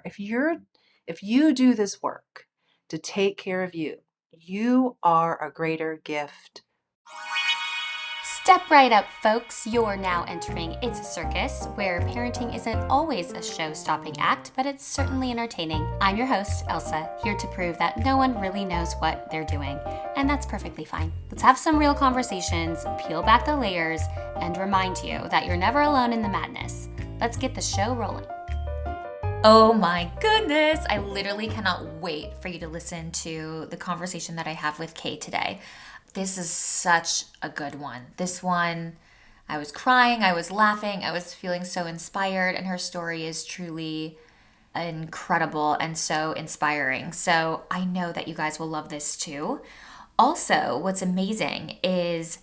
if you do this work to take care of you, you are a greater gift. Step right up, folks. You're now entering It's a Circus, where parenting isn't always a show-stopping act, but it's certainly entertaining. I'm your host, Elsa, here to prove that no one really knows what they're doing, and that's perfectly fine. Let's have some real conversations, peel back the layers, and remind you that you're never alone in the madness. Let's get the show rolling. Oh my goodness! I literally cannot wait for you to listen to the conversation that I have with Kaye today. This is such a good one. This one, I was crying, I was laughing, I was feeling so inspired, and her story is truly incredible and so inspiring. So I know that you guys will love this too. Also, what's amazing is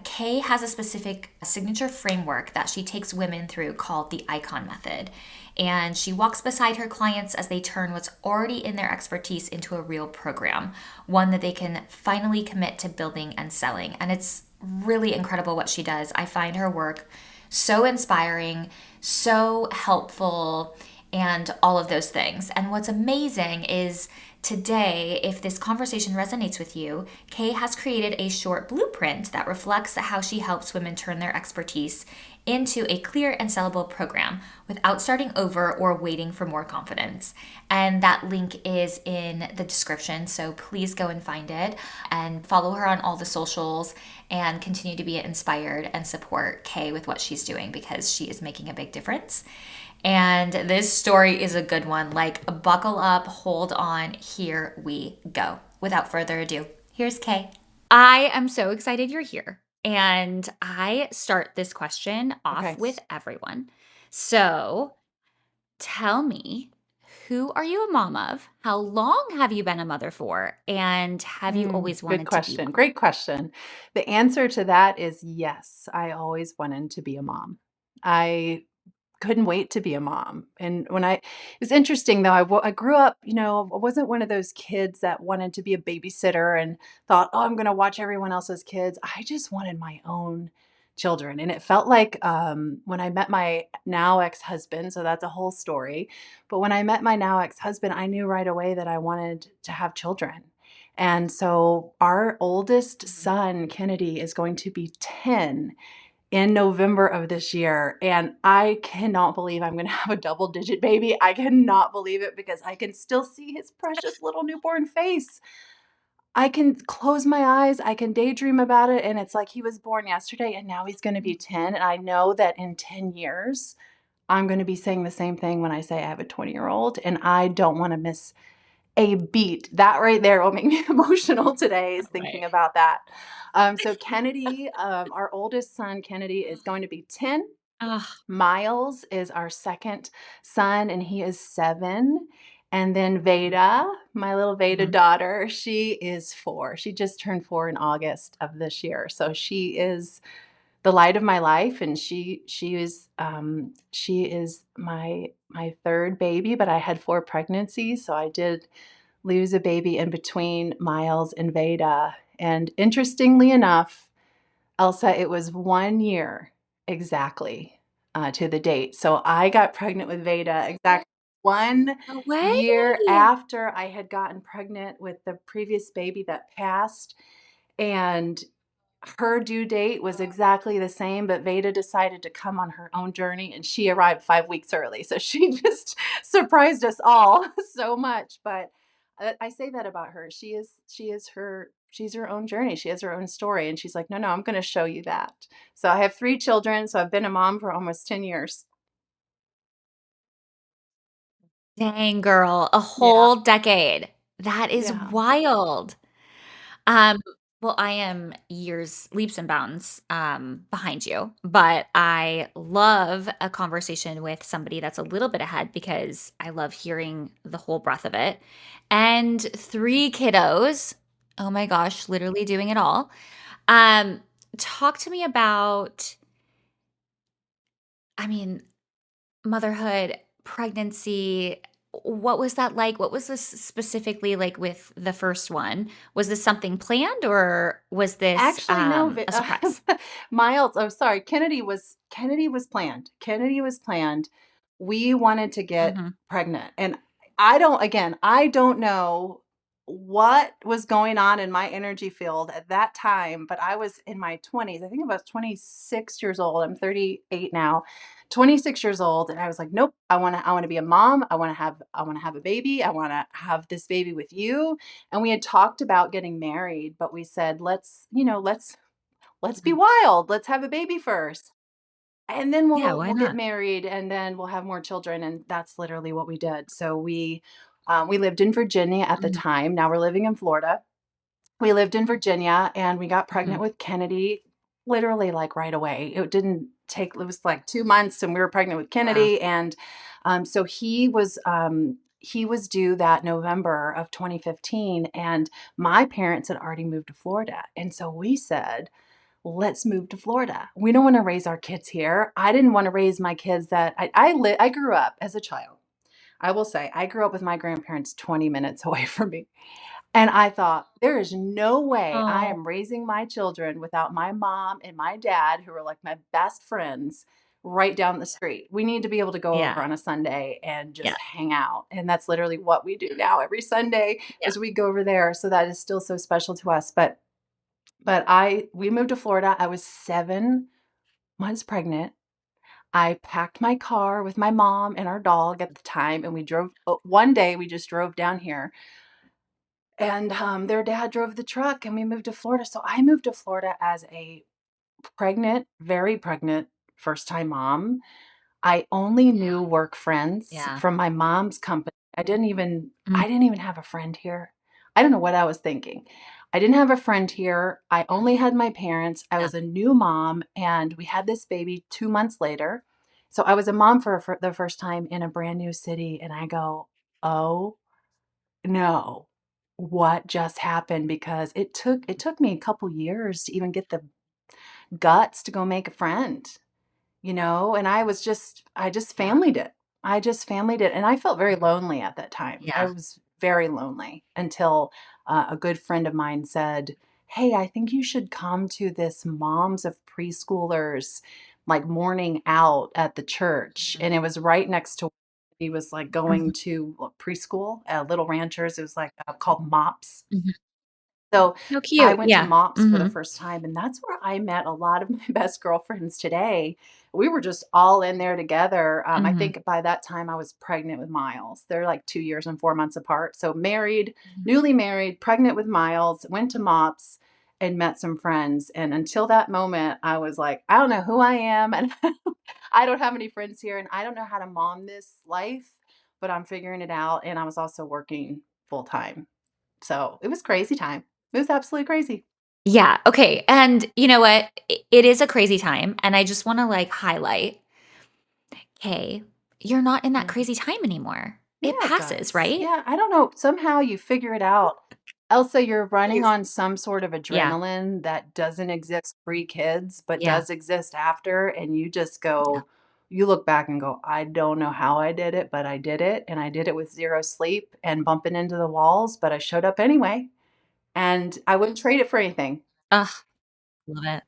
Kaye has a specific signature framework that she takes women through called the ICON method. And she walks beside her clients as they turn what's already in their expertise into a real program, one that they can finally commit to building and selling. And it's really incredible what she does. I find her work so inspiring, so helpful, and all of those things. And what's amazing is today, if this conversation resonates with you, Kaye has created a short blueprint that reflects how she helps women turn their expertise into a clear and sellable program without starting over or waiting for more confidence. And that link is in the description, so please go and find it and follow her on all the socials and continue to be inspired and support Kaye with what she's doing because she is making a big difference. And this story is a good one. Like, buckle up, hold on, here we go. Without further ado, here's Kaye. I am so excited you're here. And I start this question off Okay. with everyone. So tell me, who are you a mom of? How long have you been a mother for? And have you always wanted Good to be question. one? Great question. The answer to that is yes. I always wanted to be a mom. I couldn't wait to be a mom. And it was interesting though, I grew up, I wasn't one of those kids that wanted to be a babysitter and thought, oh, I'm going to watch everyone else's kids. I just wanted my own children. And it felt like when I met my now ex-husband, so that's a whole story. But when I met my now ex-husband, I knew right away that I wanted to have children. And so our oldest son, Kennedy, is going to be 10 in November of this year. And I cannot believe I'm going to have a double-digit baby. I cannot believe it because I can still see his precious little newborn face. I can close my eyes, I can daydream about it, and it's like he was born yesterday and now he's going to be 10. And I know that in 10 years, I'm going to be saying the same thing when I say I have a 20-year-old, and I don't want to miss a beat. That right there will make me emotional today is thinking about that. So Kennedy, our oldest son, Kennedy, is going to be 10. Ah, Miles is our second son, and he is 7. And then Veda, my little Veda daughter, she is 4. She just turned 4 in August of this year. So she is the light of my life, and she is my third baby, but I had 4 pregnancies, so I did lose a baby in between Miles and Veda. And interestingly enough, Elsa, it was 1 year exactly to the date. So I got pregnant with Veda exactly 1 no way. year after I had gotten pregnant with the previous baby that passed. And her due date was exactly the same, but Veda decided to come on her own journey and she arrived 5 weeks early. So she just surprised us all so much. But I say that about her. She's her own journey. She has her own story. And she's like, no, I'm going to show you that. So I have 3 children. So I've been a mom for almost 10 years. Dang, girl, a Yeah. whole decade. That is Yeah. wild. Um, well, I am years, leaps and bounds behind you, but I love a conversation with somebody that's a little bit ahead because I love hearing the whole breadth of it. And 3 kiddos. Oh my gosh, literally doing it all. Um, talk to me about, I mean, motherhood, pregnancy, what was that like? What was this specifically like with the first one? Was this something planned or was this Actually, no, a surprise? Miles, oh, sorry, Kennedy was planned. Kennedy was planned. we wanted to get Mhm. pregnant. And I don't know what was going on in my energy field at that time, but I was in my 20s. I think I was 26 years old. I'm 38 now. 26 years old, and I was like, "Nope, I want to be a mom. I want to have a baby. I want to have this baby with you." And we had talked about getting married, but we said, let's be Mhm. wild. Let's have a baby first. And then Yeah, we'll why we'll get not? married, and then we'll have more children, and that's literally what we did. So we lived in Virginia at the Mhm. time. Now we're living in Florida. We lived in Virginia, and we got pregnant Mhm. with Kennedy literally, like, right away. It was, like, 2 months, and we were pregnant with Wow. Kennedy, and, so he was due that November of 2015, and my parents had already moved to Florida, and so we said, let's move to Florida. We don't want to raise our kids here. I didn't want to raise my kids that I grew up as a child. I will say I grew up with my grandparents 20 minutes away from me. And I thought, there is no way I Oh, am raising my children without my mom and my dad, who are like my best friends, right down the street. We need to be able to go over yeah. on a Sunday and Yeah. just hang out. And that's literally what we do now every Sunday Yeah. is we go over there. So that is still so special to us. But we moved to Florida. I was 7 months pregnant. I packed my car with my mom and our dog at the time, and we drove one day, we just drove down here, and, their dad drove the truck, and we moved to Florida. So I moved to Florida as a pregnant, very pregnant, first-time mom. I only knew work friends Yeah. from my mom's company. Mm. I didn't even have a friend here. I don't know what I was thinking. I didn't have a friend here. I only had my parents. I Yeah. was a new mom, and we had this baby 2 months later. So I was a mom for the first time in a brand new city, and I go, "Oh, no. What just happened?" Because it took me a couple years to even get the guts to go make a friend. And I just Yeah. familyed it. I just familyed it, and I felt very lonely at that time. I Yeah. was very lonely until, a good friend of mine said, "Hey, I think you should come to this moms of preschoolers, like, morning out at the church," Mhm. and it was right next to he was, like, Mhm. going to, preschool, Little Ranchers. It was, like, called MOPS. Mhm. So, How I cute. went to Yeah. MOPS for the Mhm. first time, and that's where I met a lot of my best girlfriends today. We were just all in there together. I Mhm. think by that time I was pregnant with Miles. They're like 2 years and 4 months apart. So married, Mhm. newly married, pregnant with Miles, went to MOPS and met some friends. And until that moment, I was like, I don't know who I am, and I don't have any friends here, and I don't know how to mom this life, but I'm figuring it out. And I was also working full time. So it was crazy time. It was absolutely crazy. Yeah, okay, and you know what? It is a crazy time, and I just wanna, like, highlight, hey, you're not in that Mhm. crazy time anymore. Yeah, It it passes, does. right? Yeah, I don't know. Somehow you figure it out. Elsa, you're running Yes. on some sort of Yeah. adrenaline that doesn't exist pre-kids, but Yeah. does exist after. And Yeah. you look back and go, I don't know how I did it, but I did it. And I did it with zero sleep and bumping into the walls, but I showed up anyway. And I wouldn't trade it for anything. Ugh, love it.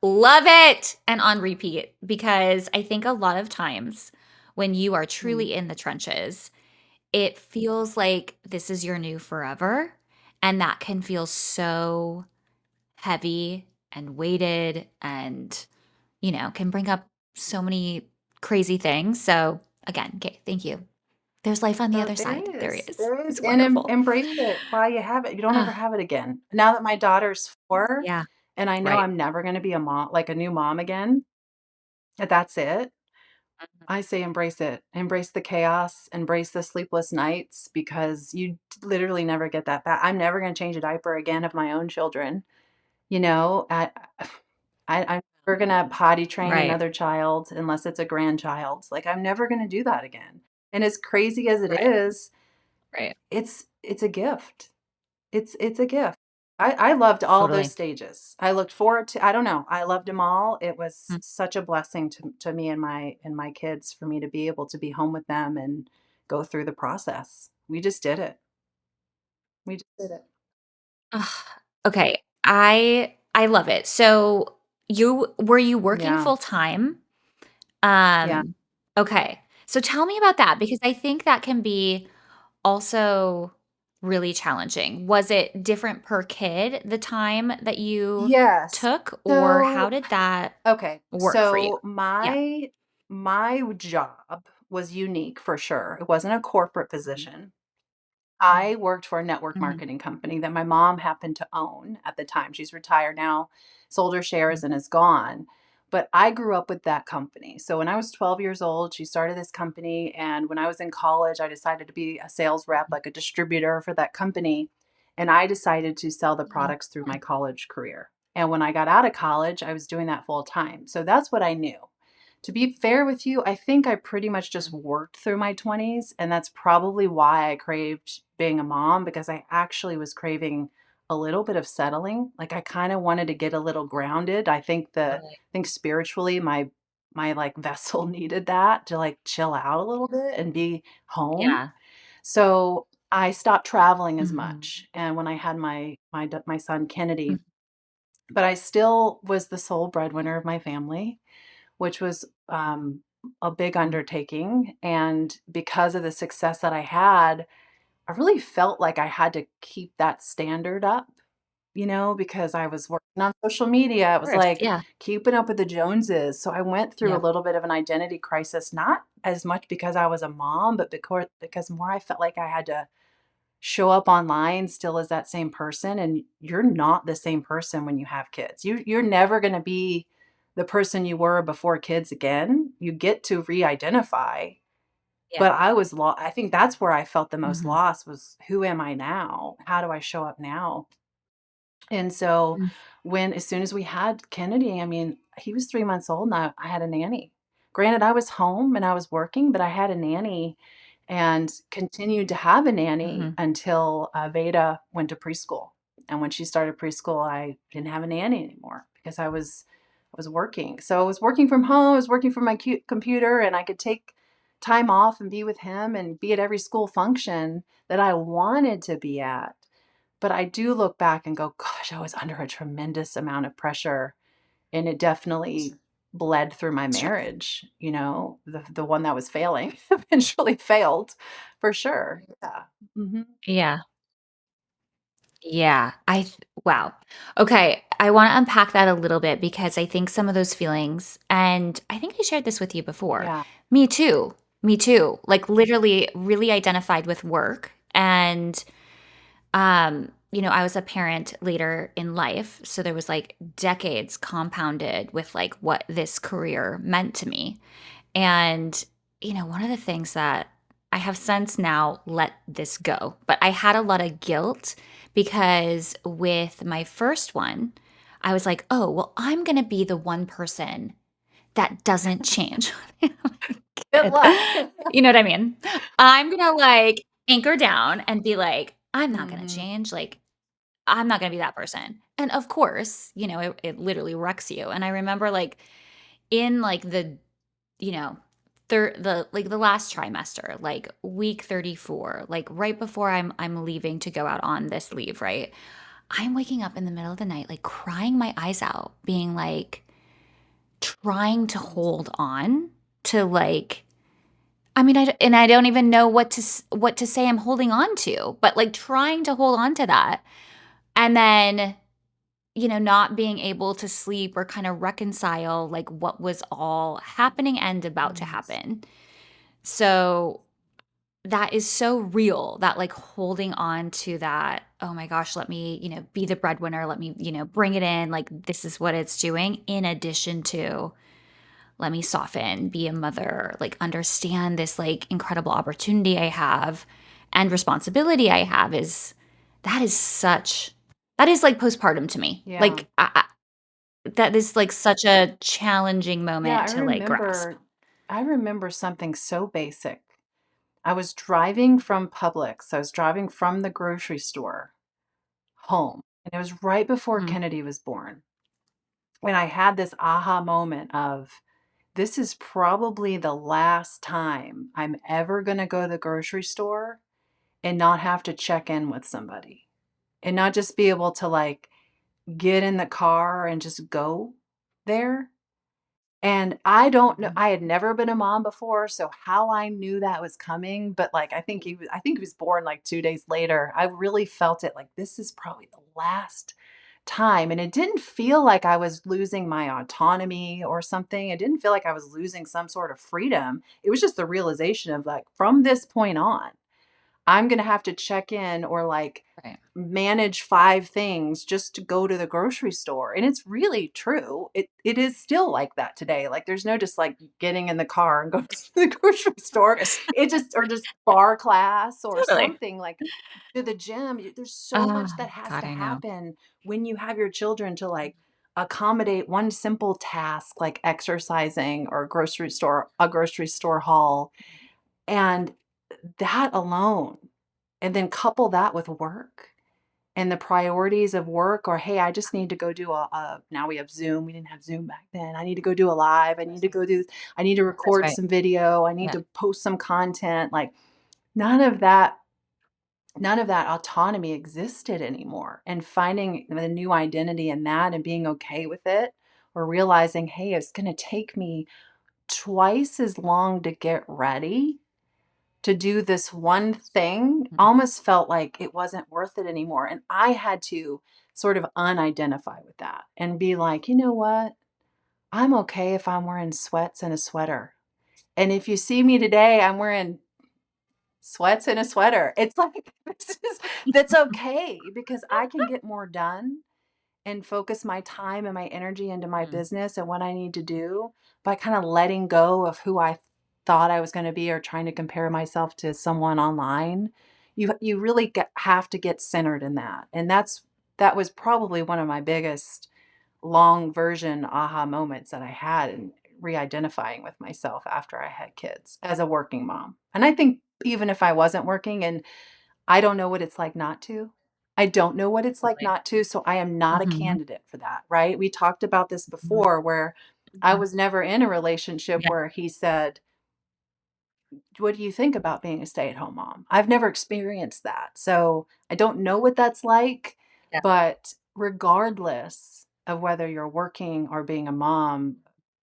Love it, and on repeat, because I think a lot of times when you are Mm. truly in the trenches, it feels like this is your new forever, and that can feel so heavy and weighted and, can bring up so many crazy things. So, again, okay, thank you. There's life on the Oh, other side. There is. there is, It's and wonderful. embrace it while you have it. You don't ever Ugh, have it again. Now that my daughter's 4, yeah, and I know right. I'm never gonna be a mom like a new mom again, that's it. Mhm. I say embrace it. Embrace the chaos, embrace the sleepless nights because you literally never get that back. I'm never gonna change a diaper again of my own children, you know? I'm never gonna potty train Right, another child unless it's a grandchild. Like, I'm never gonna do that again. And as crazy as it right, is, right. it's a gift. It's a gift. I loved all those Totally. stages. I looked forward to I don't know, I loved them all. It was Mm. such a blessing to me and my kids for me to be able to be home with them and go through the process. We just did it. We just did it. Ugh, okay, I love it. So, you were you working Yeah. full time? Yeah. Um, okay. So tell me about that because I think that can be also really challenging. Was it different per kid, the time that you Yes. took, or how So, did that okay. work for you? So Yeah. my job was unique for sure. It wasn't a corporate Mhm. position. I worked for a network Mhm. marketing company that my mom happened to own at the time. She's retired now, sold her shares Mhm. and is gone. But I grew up with that company. So when I was 12 years old, she started this company. And when I was in college, I decided to be a sales rep, like a distributor for that company. And I decided to sell the Mhm. products through my college career. And when I got out of college, I was doing that full time. So that's what I knew. To be fair with you, I think I pretty much just worked through my 20s, and that's probably why I craved being a mom because I actually was craving a little bit of settling. Like I kind of wanted to get a little grounded. Really? I think spiritually my like vessel needed that to like chill out a little bit and be home. Yeah. So I stopped traveling as Mhm. much. And when I had my son Kennedy, Mhm. but I still was the sole breadwinner of my family, which was a big undertaking. And because of the success that I had, I really felt like I had to keep that standard up, because I was working on social media. It Of was course, like yeah. keeping up with the Joneses. So I went through a Yep. little bit of an identity crisis, not as much because I was a mom, but because more I felt like I had to show up online still as that same person, and you're not the same person when you have kids. You're never going to be the person you were before kids again. You get to re-identify, Yeah. but I think that's where I felt the most Mhm. lost was who am I now? How do I show up now? And so Mm. as soon as we had Kennedy, I mean, he was 3 months old and I had a nanny. Granted, I was home and I was working, but I had a nanny and continued to have a nanny Mhm. until, Veda went to preschool. And when she started preschool, I didn't have a nanny anymore because I was working. So I was working from home, I was working from my computer, and I could take time off and be with him and be at every school function that I wanted to be at. But I do look back and go, "Gosh, I was under a tremendous amount of pressure," and it definitely bled through my Stress. marriage, the one that was failing eventually failed for sure. Yeah. Mhm. Yeah. Yeah. Wow. Okay. I want to unpack that a little bit because I think some of those feelings, and I think I shared this with you before. Yeah. Me too. Me too. Like literally really identified with work. And, I was a parent later in life. So there was like decades compounded with like what this career meant to me. And, one of the things that I have since now let this go, but I had a lot of guilt because with my first one, I was like, oh, well, I'm going to be the one person that doesn't change. Good Kid. luck. You know what I mean? I'm going to like anchor down and be like, I'm not going to Mhm. change. Like, I'm not going to be that person. And of course, it literally wrecks you. And I remember like in like you know, the last trimester, like week 34, like right before I'm leaving to go out on this leave, right? I'm waking up in the middle of the night, like crying my eyes out, being like trying to hold on to like I mean, I don't even know what to say I'm holding on to, but like trying to hold on to that. And then not being able to sleep or kind of reconcile like what was all happening and about to Yes. happen. So that is so real that like holding on to that, oh my gosh, let me, be the breadwinner, let me, bring it in, like this is what it's doing, in addition to let me soften, be a mother, like understand this like incredible opportunity I have and responsibility I have that is like postpartum to me. Yeah. Like that is like such a challenging Yeah, moment to like grasp. I remember something so basic. I was driving from Publix. I was driving from the grocery store home, and it was right before Mhm. Kennedy was born. When I had this aha moment of, this is probably the last time I'm ever going to go to the grocery store and not have to check in with somebody and not just be able to like get in the car and just go there. And I don't know, Mhm. I had never been a mom before, so how I knew that was coming, but, like, I think he was born, like, 2 days later. I really felt it, like, this is probably the last time, and it didn't feel like I was losing my autonomy or something. It didn't feel like I was losing some sort of freedom. It was just the realization of, like, from this point on, I'm gonna have to check in or, like, Right. manage 5 things just to go to the grocery store, and it's really true. It is still like that today, like, there's no just, like, getting in the car and going to the grocery store. Yes. It just or just bar class or Totally. something, like, to the gym. There's so Oh, much that has God, to I know. happen when you have your children to, like, accommodate one simple task like exercising or a grocery store haul, and that alone, and then couple that with work and the priorities of work, or, "Hey, I just need to go do a" now we have Zoom, we didn't have Zoom back then. "I need to go do a live, I need to That's record right. some video, I need Yeah. to post some content," like, none of that none of that autonomy existed anymore, and finding the new identity in that and being okay with it, or realizing, "Hey, it's gonna take me twice as long to get ready to do this one thing," Mhm. almost felt like it wasn't worth it anymore, and I had to sort of unidentify with that and be like, "You know what? I'm okay if I'm wearing sweats and a sweater, and if you see me today, I'm wearing sweats and a sweater." It's like, that's okay because I can get more done and focus my time and my energy into my Mm. business and what I need to do by kind of letting go of who I thought I was going to be or trying to compare myself to someone online. You really have to get centered in that. And that was probably one of my biggest long version aha moments that I had in re-identifying with myself after I had kids as a working mom. And I think even if I wasn't working, and I don't know what it's like not to. I don't know what it's like Totally. not to, so I am not a Mhm. candidate for that, right? We talked about this Mhm. before where I Mhm. was never in a relationship Yeah. where he said, "What do you think about being a stay-at-home mom?" I've never experienced that. So, I don't know what that's like, Yeah. but regardless of whether you're working or being a mom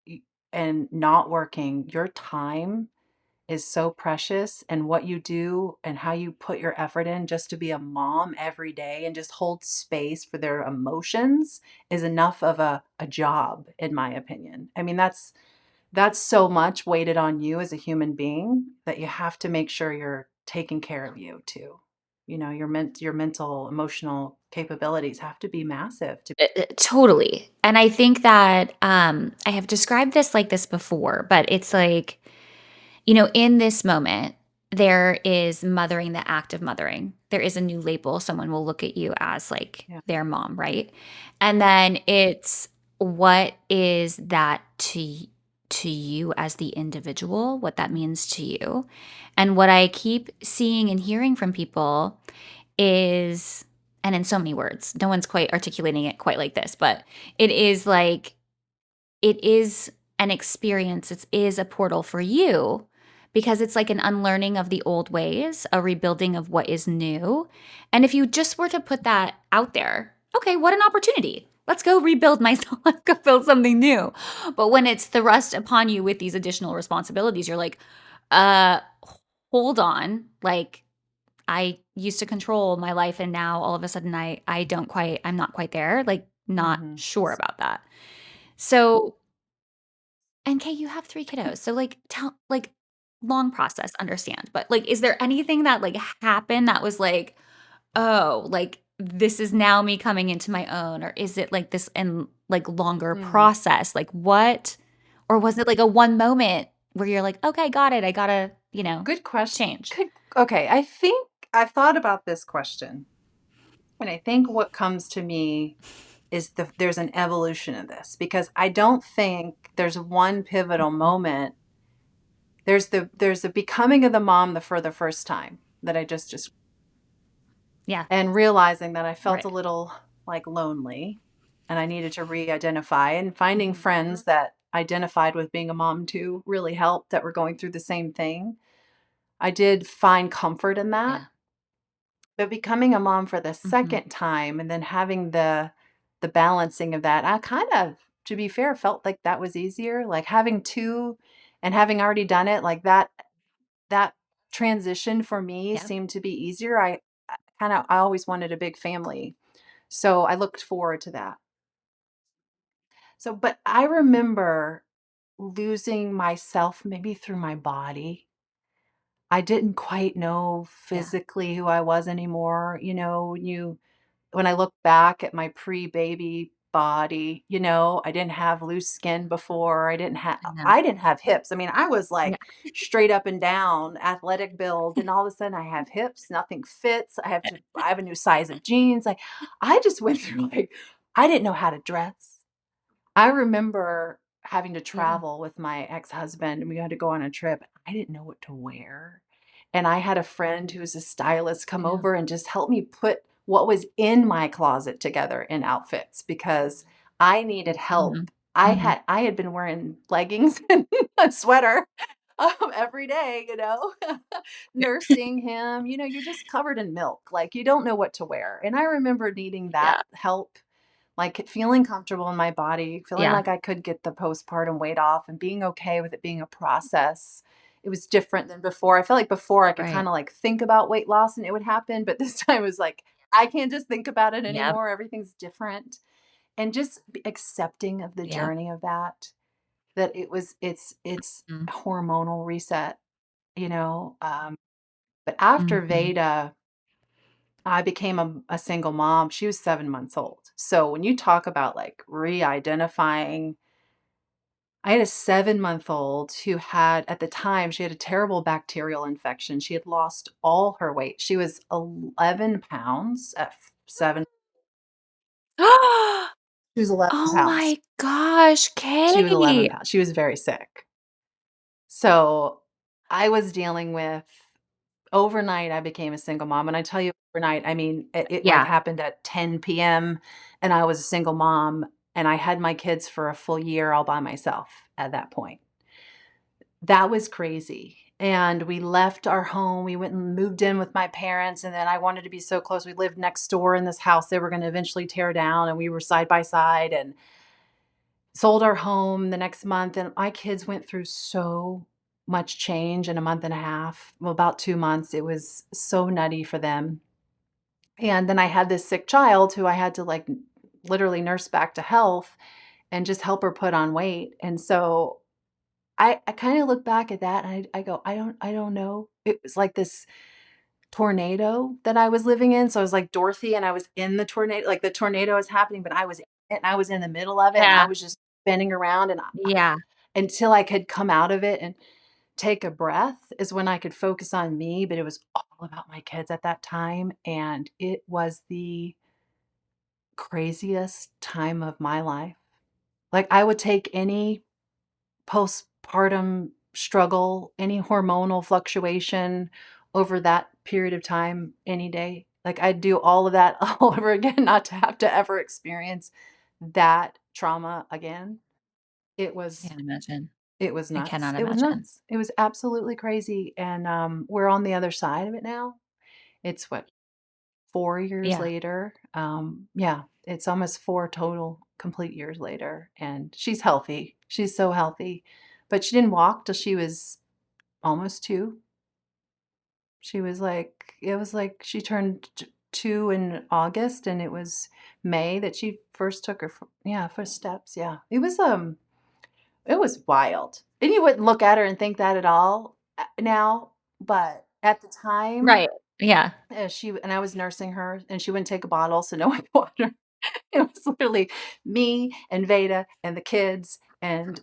y and not working, your time is so precious, and what you do and how you put your effort in just to be a mom every day and just hold space for their emotions is enough of a job, in my opinion. I mean, that's so much weighted on you as a human being that you have to make sure you're taking care of you too. You know, your mental, emotional capabilities have to be massive to Totally. And I think that, I have described this like this before, but it's like, in this moment, there is mothering, the act of mothering. There is a new label. Someone will look at you as like yeah. their mom, right? And then it's what is that to you as the individual, what that Mhm. means to you. And what I keep seeing and hearing from people is, and in so many words, no one's quite articulating it quite like this, but it is like it is an experience. It is a portal for you because it's like an unlearning of the old ways, a rebuilding of what is new. And if you just were to put that out there, okay, what an opportunity. Let's go rebuild myself. Let's go build something new. But when it's thrust upon you with these additional responsibilities, you're like, uh, hold on. Like, I used to control my life and now all of a sudden I'm not quite there. Like, not Mhm. sure about that. So, and Kay, you have 3 kiddos, so, like, tell like, long process, understand, but, like, is there anything that, like, happened that was like, "Oh, like, this is now me coming into my own," or is it, like, this and like, longer Mm. process? Like, what or was it, like, a one moment where you're like, "Okay, got it, I gotta, Good question. change." Good Okay, I think I've thought about this question, and I think what comes to me is there's an evolution of this because I don't think there's one pivotal Mhm. moment. There's the becoming of the mom for the first time that I just Yeah, and realizing that I felt a right. little, like, lonely, and I needed to re-identify, and finding Mhm. friends that identified with being a mom too really helped that were going through the same thing. I did find comfort in that. Yeah. But becoming a mom for the Mhm. second time and then having the balancing of that, I kind of to be fair, felt like that was easier. Like having 2 and having already done it, like that transition for me Yep. seemed to be easier. I always wanted a big family, so I looked forward to that. So, but I remember losing myself maybe through my body. I didn't quite know Yeah. physically who I was anymore. When I look back at my pre-baby body, I didn't have loose skin before. I know. I didn't have hips. I mean, I was Yeah. like straight up and down athletic build, and all of a sudden I have hips, nothing fits. I have a new size of jeans. Like I just went through like I didn't know how to dress. I remember having to Yeah. travel with my ex-husband, and we had to go on a trip. I didn't know what to wear, and I had a friend who was a stylist come Yeah. over and just help me put what was in my closet together in outfits because I needed Mhm. help. Mhm. I had been wearing leggings and a sweater, every day, Yeah. nursing him. You're just covered in milk, like, you don't know what to wear, and I remember needing that Yeah. help, like, feeling comfortable in my body, feeling Yeah. like I could get the postpartum weight off and being okay with it being a process. It was different than before. I felt like before I could Right. kinda, like, think about weight loss and it would happen, but this time it was like, I can't just think about it Yep. anymore, everything's different. And just b accepting of the Yep. journey of that it's Mm. a hormonal reset, you know? But after Mhm. Veda, I became a single mom. She was 7 months old. So when you talk about, like, re-identifying, I had a 7-month-old who had at the time, she had a terrible bacterial infection. She had lost all her weight. She was 11 pounds at 7. She was 11 Oh pounds. my gosh, She was 11 Kaye. pounds. She was very sick. So, I was dealing with overnight, I became a single mom, and I tell you overnight, I mean, it, like, Yeah. happened at 10 p.m., and I was a single mom, and I had my kids for a full year all by myself at that point. That was crazy, and we left our home, we went and moved in with my parents, and then I wanted to be so close, we lived next door in this house they were gonna eventually tear down, and we were side by side, and sold our home the next month, and my kids went through so much change in a month and a half. Well, about 2 months, it was so nutty for them, and then I had this sick child who I had to, like, literally nurse back to health and just help her put on weight, and so I kinda look back at that and I go, "I don't know." It was like this tornado that I was living in, so I was like Dorothy and I was in the tornado, like, the tornado was happening, but I was in it and I was in the middle of it and I Yeah. was just spinning around and Yeah. until I could come out of it and take a breath is when I could focus on me, but it was all about my kids at that time, and it was the craziest time of my life. Like, I would take any postpartum struggle, any hormonal fluctuation over that period of time any day. Like, I'd do all of that all over again, not to have to ever experience that trauma again. It was Can't imagine. it was I nuts. cannot It was imagine. nuts. It was absolutely crazy, and, we're on the other side of it now. It's what, 4 years Yeah. later? Yeah, it's almost 4 total complete years later, and she's healthy. She's so healthy, but she didn't walk till she was almost 2. She was like it was like she turned t 2 in August, and it was May that she first took her first steps, yeah. It was wild, and you wouldn't look at her and think that at all, now, but at the time, Right. Yeah. she and I was nursing her, and she wouldn't take a bottle, so no one could water. It was literally me and Veda and the kids, and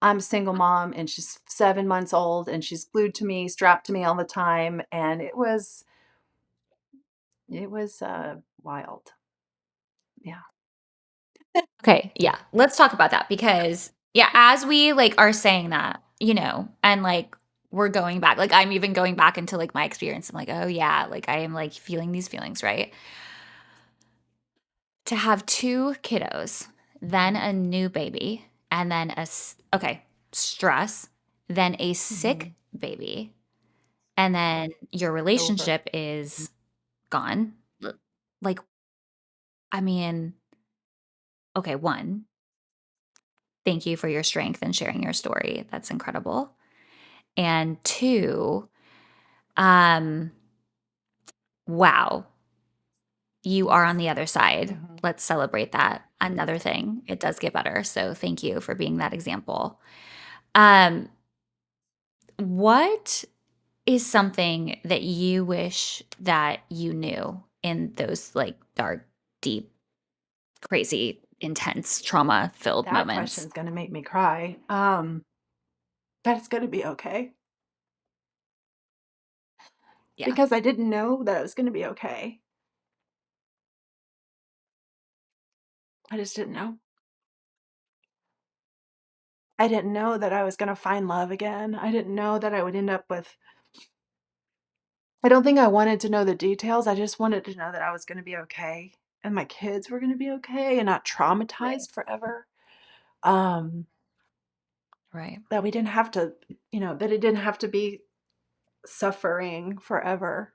I'm a single mom, and she's 7 months old, and she's glued to me, strapped to me all the time, and it was wild. Yeah. Okay, yeah. Let's talk about that because yeah, as we like are saying that, and like we're going back, like I'm even going back into like my experience. I'm like, oh yeah, like I am like feeling these feelings, right? To have two kiddos, then Mhm, a new baby, and then okay, stress, then a sick mhm. baby, and then your Over. relationship is gone. Like, I mean, okay, one, thank you for your strength and sharing your story. That's incredible. And two, um, wow, you are on the other side. Mhm. Let's celebrate that. Another thing, it does get better. So thank you for being that example. Um, what is something that you wish that you knew in those like dark, deep, crazy, intense, trauma filled That moments? question's gonna make me cry. That it's gonna be okay, Yeah. because I didn't know that it was gonna be okay. I just didn't know. I didn't know that I was gonna find love again. I didn't know that I would end up with I don't think I wanted to know the details, I just wanted to know that I was gonna be okay, and my kids were gonna be okay and not Right. traumatized forever. Um, Right. that we didn't have to that it didn't have to be suffering forever.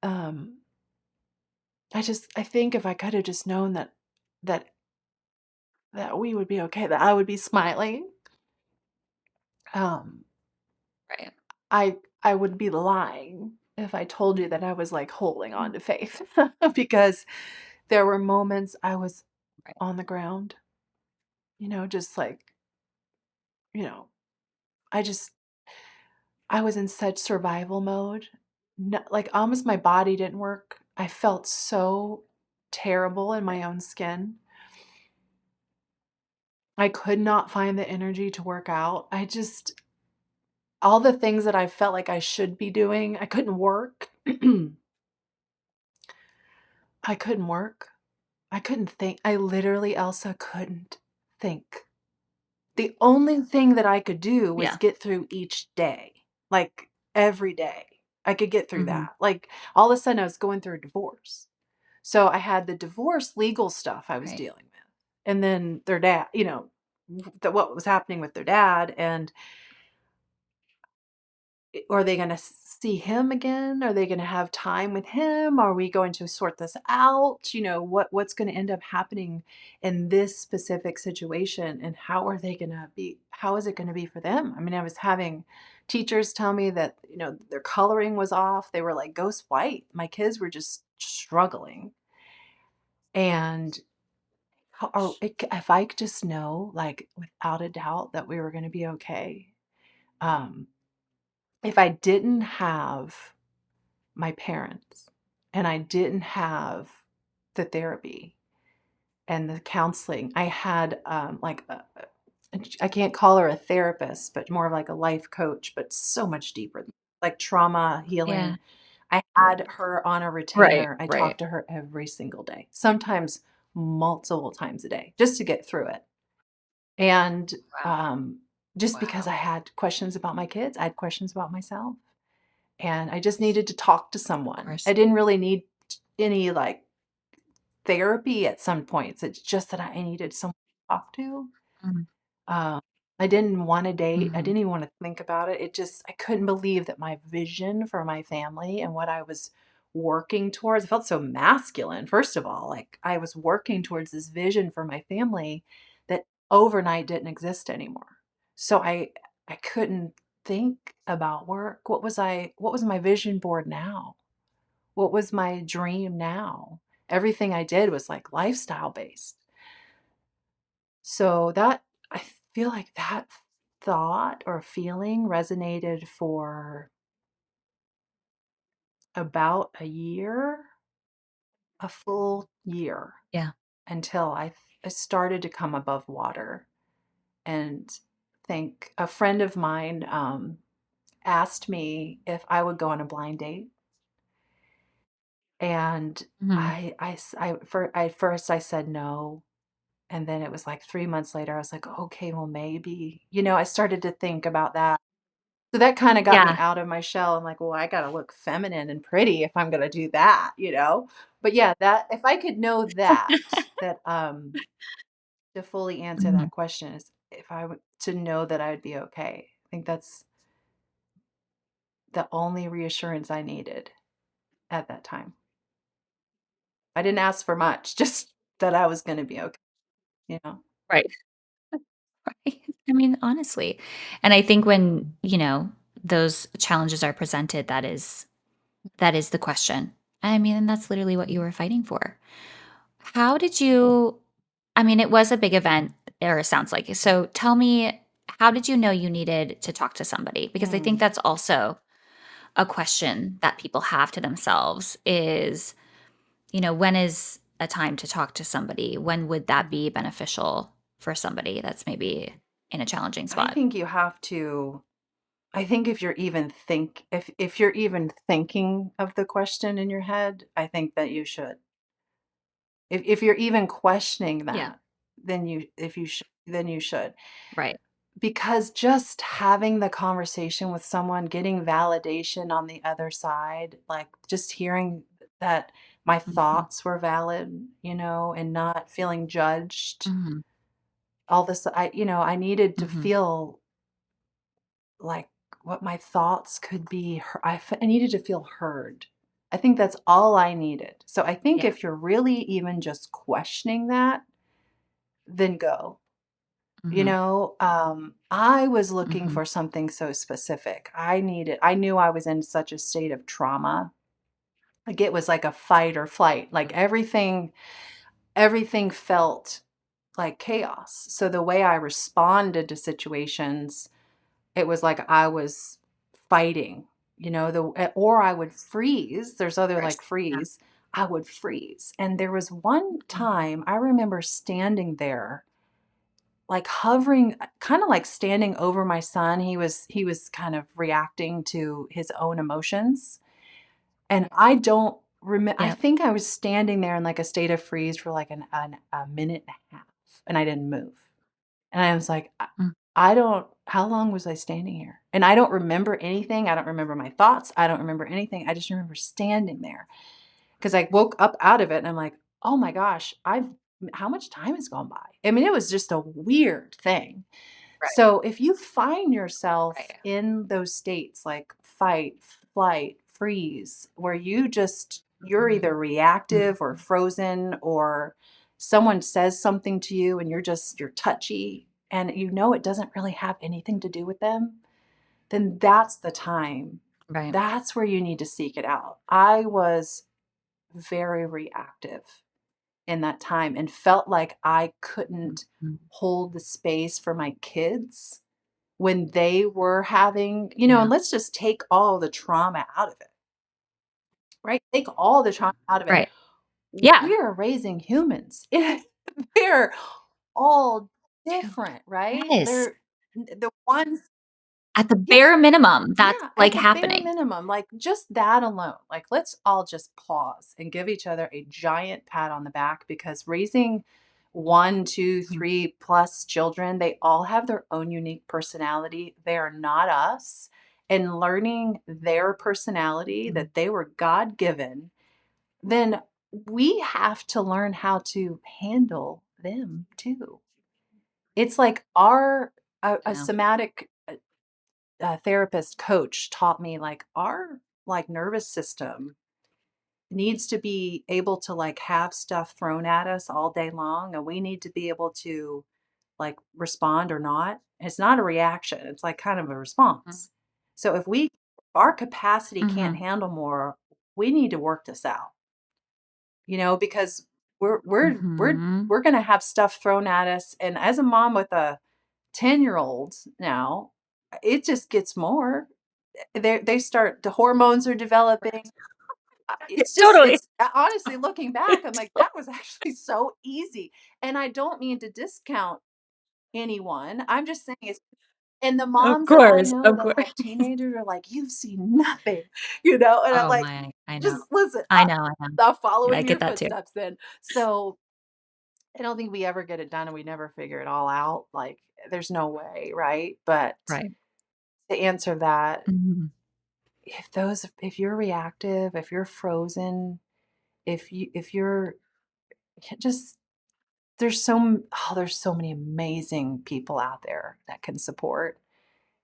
Um, I think if I could have just known that that we would be okay, that I would be smiling, um, Right. I would be lying if I told you that I was, like, holding on to faith because there were moments I was Right. on the ground, just like, you know, I just I was in such survival mode. No, like, almost my body didn't work. I felt so terrible in my own skin. I could not find the energy to work out. All the things that I felt like I should be doing, I couldn't work. I couldn't work. I couldn't think. I literally, Elsa, couldn't think. The only thing that I could do was Yeah. get through each day, like, every day. I could get through Hmm. that. Like, all of a sudden, I was going through a divorce. So I had the divorce legal stuff I was Right. dealing with, and then their dad, what was happening with their dad, and are they gonna see him again? Are they gonna have time with him? Are we going to sort this out? What's gonna end up happening in this specific situation, and how is it gonna be for them? I mean, I was having teachers tell me that, their coloring was off. They were like ghost white. My kids were just struggling. And if I could just know, like, without a doubt that we were gonna be okay, um, if I didn't have my parents, and I didn't have the therapy and the counseling. I had, like, I can't call her a therapist, but more of like a life coach, but so much deeper, like trauma Yeah. healing. I had her on a Right. retainer. I Right. talked to her every single day, sometimes multiple times a day, just to get through it. And, Wow. um, just because I Wow. had questions about my kids, I had questions about myself. And I just needed to talk to Of someone. I course. didn't really need any, like, therapy at some points. It's just that I needed someone to talk to. Mhm. Um, I didn't wanna date. I Mhm. didn't even wanna think about it. I couldn't believe that my vision for my family and what I was working towards, it felt so masculine, first of all. Like, I was working towards this vision for my family that overnight didn't exist anymore. So I couldn't think about work. What was my vision board now? What was my dream now? Everything I did was, like, lifestyle based. So I feel like that thought or feeling resonated for about a year, a full year, Yeah. until I started to come above water. And think a friend of mine, asked me if I would go on a blind date. And Mhm. at first I said no. And then it was like 3 months later, I was like, "Okay, well, maybe." I started to think about that. So that kinda got me Yeah. out of my shell. I'm like, "Well, I gotta look feminine and pretty if I'm gonna do that?" But yeah, that if I could know to fully answer Mhm. that question is if I were to know that I would be okay. I think that's the only reassurance I needed at that time. I didn't ask for much, just that I was gonna be okay, you know? Right. Right. I mean, honestly. And I think when, those challenges are presented, that is the question. I mean, and that's literally what you were fighting for. How did you I mean, it was a big event, or it sounds like it. So tell me, how did you know you needed to talk to somebody? Because I think Mm. that's also a question that people have to themselves is, when is a time to talk to somebody? When would that Mhm. be beneficial for somebody that's maybe in a challenging I spot? think you have to I think if you're even thinking of the question in your head, I think that you should. If you're even questioning Yeah. that, then you should. Right. Because just having the conversation with someone, getting validation on the other side, like, just hearing that my Mhm. thoughts were valid, and not feeling judged, Mhm. all this I needed to Mhm. feel like what my thoughts could be I needed to feel heard. I think that's all I needed. So I think Yeah. if you're really even just questioning that, then go. Mhm. I was looking Mhm. for something so specific. I knew I was in such a state of trauma. Like, it was like a fight or flight. Like, everything felt like chaos. So the way I responded to situations, it was like I was fighting, or I would freeze. There's Of other, course. like, Yeah. freeze. I would freeze. And there was one Mhm. time I remember standing there, like, hovering, kind of like standing over my son. He was kind of reacting to his own emotions. And I don't remember. I Yep. think I was standing there in, like, a state of freeze for like a minute and a half, and I didn't move. And I was like, Mm. I don't how long was I standing here? And I don't remember anything. I don't remember my thoughts. I don't remember anything. I just remember standing there because I woke up out of it and I'm like, oh my gosh, how much time has gone by? I mean, it was just a weird thing. Right. So if you find yourself Right. in those states like fight, flight, freeze, where you're Mhm. either reactive or Mhm. frozen, or someone says something to you and you're touchy and it doesn't really have anything to do with them, then that's the time. Right. That's where you need to seek it out. I was very reactive in that time and felt like I couldn't Mhm. hold the space for my kids when they were having, and Yeah. let's just take all the trauma out of it, right? Take all the trauma out of it. Right. Yeah. We are raising humans. They're all Too. different, right? Yes. They're the ones. At the Yeah. bare minimum, that's, Yeah, like, at the bare happening. minimum, like, just that alone, like, let's all just pause and give each other a giant pat on the back, because raising 1, 2, Mhm. 3 plus children, they all have their own unique personality. They are not us. And learning their personality Mhm. that they were God given, then we have to learn how to handle them too. It's like a Yeah. somatic therapist coach taught me, like, our, like, nervous system needs to be able to, like, have stuff thrown at us all day long, and we need to be able to, like, respond or not. It's not a reaction, it's like kind of a Mm. response. So if our capacity can't Mhm. handle more, we need to work this out, because Mhm. we're gonna have stuff thrown at us. And as a mom with a 10-year-old now, it just gets more. The hormones are developing. Totally. It's honestly, looking back, I'm like, that was actually so easy. And I don't mean to discount anyone. I'm just saying it's and the Of moms that I course, know of that course. have teenagers are like, "You've seen nothing," and I'm Oh like, my, I know. "Just listen, I know. I'll follow Yeah, I in your get that too. footsteps then." So, I don't think we ever get it done and we never figure it all out. Like, there's no way, right? But Right. to answer that, Mhm. if you're reactive, if you're frozen, if you're just there's so many amazing people out there that can support,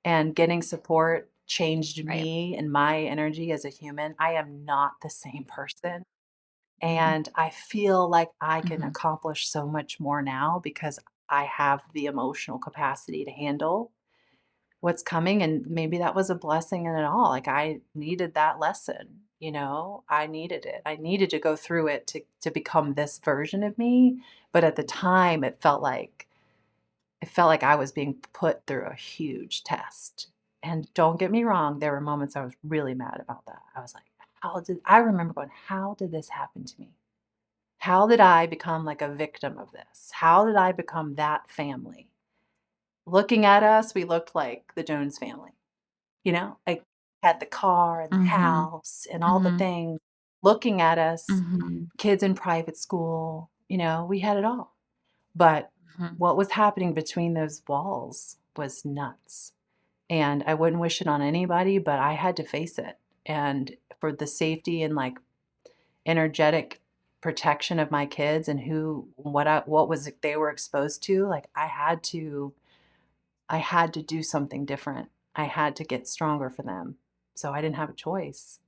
and getting support changed Right. me and my energy as a human. I am not the same person, Mhm. and I feel like I can Mhm. accomplish so much more now because I have the emotional capacity to handle what's coming, and maybe that was a blessing in it all. Like, I needed that lesson, you know? I needed it. I needed to go through it to become this version of me, but at the time, it felt like I was being put through a huge test. And don't get me wrong, there were moments I was really mad about that. I was like, I remember going, how did this happen to me? How did I become like a victim of this? How did I become that family? Looking at us, we looked like the Jones family, like had the car and the Mhm. house and all the Mhm. things. Looking at us, Mhm. kids in private school, we had it all. But Mhm. what was happening between those walls was nuts. And I wouldn't wish it on anybody, but I had to face it. And for the safety and like energetic protection of my kids and what was they were exposed to, like I had to do something different. I had to get stronger for them. So I didn't have a choice,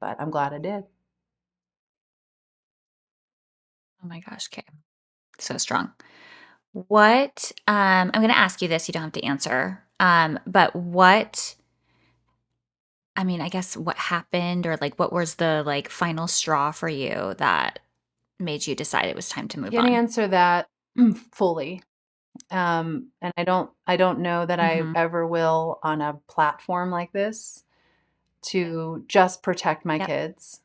but I'm glad I did. Oh my gosh, okay. So strong. I'm gonna ask you this, you don't have to answer. But I mean, I guess what happened or like what was the like final straw for you that made you decide it was time to move Can't on? answer that fully. And I don't know that I Mhm. ever will on a platform like this to just protect my Yep. kids.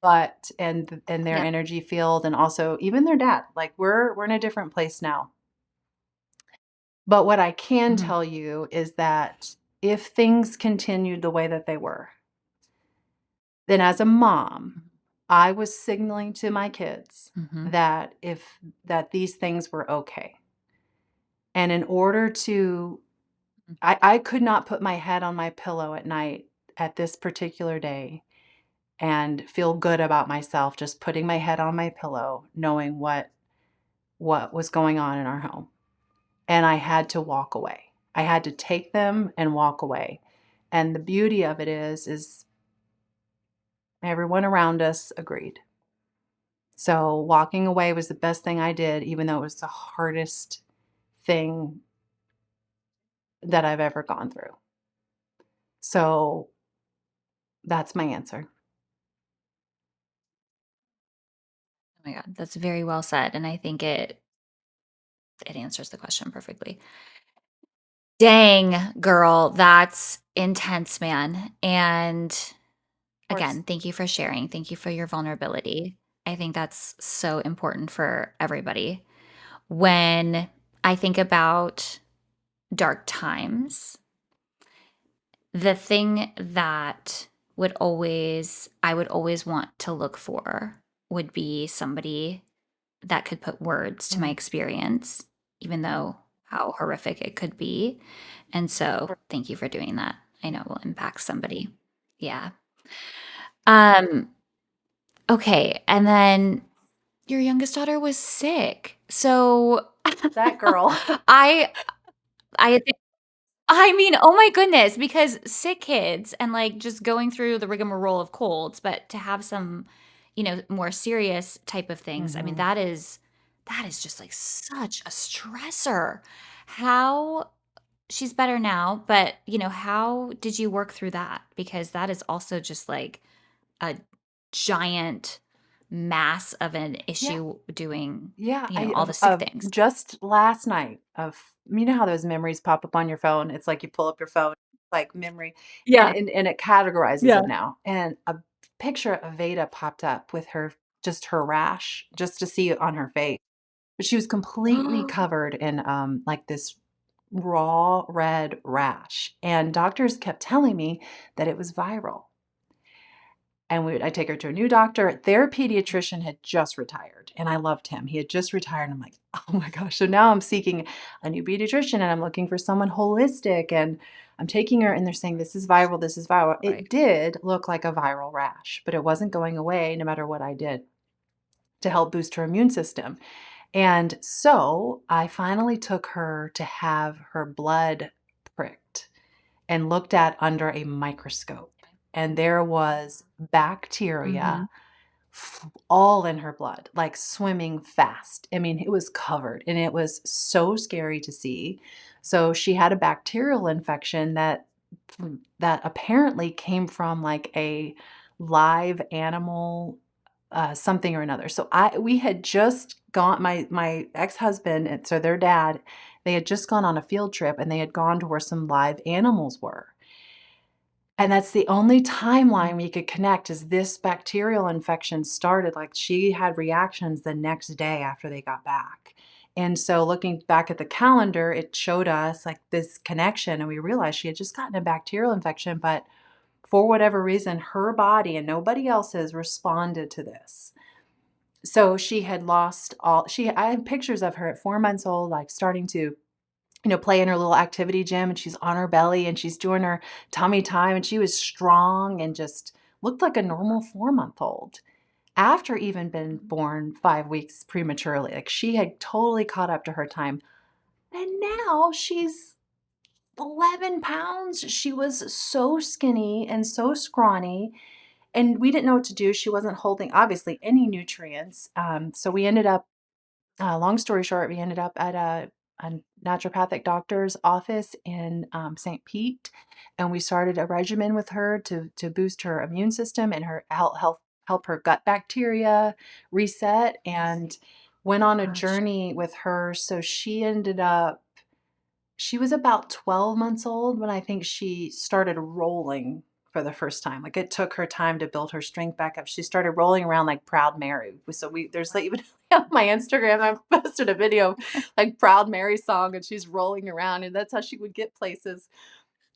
But and their Yep. energy field and also even their dad. Like we're in a different place now. But what I can Mhm. tell you is that if things continued the way that they were, then as a mom, I was signaling to my kids Mhm. that these things were okay. And in order to Mhm. I could not put my head on my pillow at night at this particular day and feel good about myself just putting my head on my pillow, knowing what was going on in our home. And I had to walk away. I had to take them and walk away. And the beauty of it is everyone around us agreed. So walking away was the best thing I did, even though it was the hardest thing that I've ever gone through. So that's my answer. Oh my god, that's very well said, and I think it answers the question perfectly. Dang, girl, that's intense, man. And Of course. again, thank you for sharing. Thank you for your vulnerability. I think that's so important for everybody. When I think about dark times, the thing that I would always want to look for would be somebody that could put words to my Mhm. experience, even though how horrific it could be. And so thank you for doing that. I know it will impact somebody. Yeah. Um, okay. And then your youngest daughter was sick. So That girl. I I I mean, oh my goodness, because sick kids and like just going through the rigmarole of colds, but to have some, more serious type of things. I mean, Mhm. that is just like such a stressor. How she's better now, but how did you work through that? Because that is also just like a giant mass of an Yeah. issue doing, Yeah, I all the sick things. just last night of how those memories pop up on your phone? It's like you pull up your phone, like memory, and Yeah. and it categorizes Yeah. them now, and a picture of Veda popped up with her rash, just to see it on her face, but she was completely covered in, like, this raw red rash, and doctors kept telling me that it was viral. And I take her to a new doctor. Their pediatrician had just retired, and I loved him. He had just retired. I'm like, oh my gosh. So now I'm seeking a new pediatrician and I'm looking for someone holistic. And I'm taking her, and they're saying, this is viral. This is viral. Right. It did look like a viral rash, but it wasn't going away no matter what I did to help boost her immune system. And so I finally took her to have her blood pricked and looked at under a microscope. And there was Mhm. bacteria all in her blood, like swimming fast. I mean, it was covered and it was so scary to see. So she had a bacterial infection that apparently came from like a live animal, something or another. So we had just gone, my ex-husband, and so their dad, they had just gone on a field trip and they had gone to where some live animals were. And that's the only timeline we could connect is this bacterial infection started, like, she had reactions the next day after they got back. And so looking back at the calendar, it showed us, like, this connection, and we realized she had just gotten a bacterial infection, but for whatever reason, her body and nobody else's responded to this. So she had lost all she I have pictures of her at 4 months old, like, starting to play in her little activity gym, and she's on her belly and she's doing her tummy time, and she was strong and just looked like a normal 4-month-old after even been born 5 weeks prematurely. Like, she had totally caught up to her time. And now she's 11 pounds. She was so skinny and so scrawny, and we didn't know what to do. She wasn't holding, obviously, any nutrients. So we ended up long story short, we ended up at a naturopathic doctor's office in St. Pete, and we started a regimen with her to boost her immune system and her help her gut bacteria reset, and went on a Gosh. journey with her. So she was about 12 months old when I think she started rolling for the first time. Like, it took her time to build her strength back up. She started rolling around like Proud Mary. So there's like even on my Instagram, I posted a video like Proud Mary song, and she's rolling around, and that's how she would get places.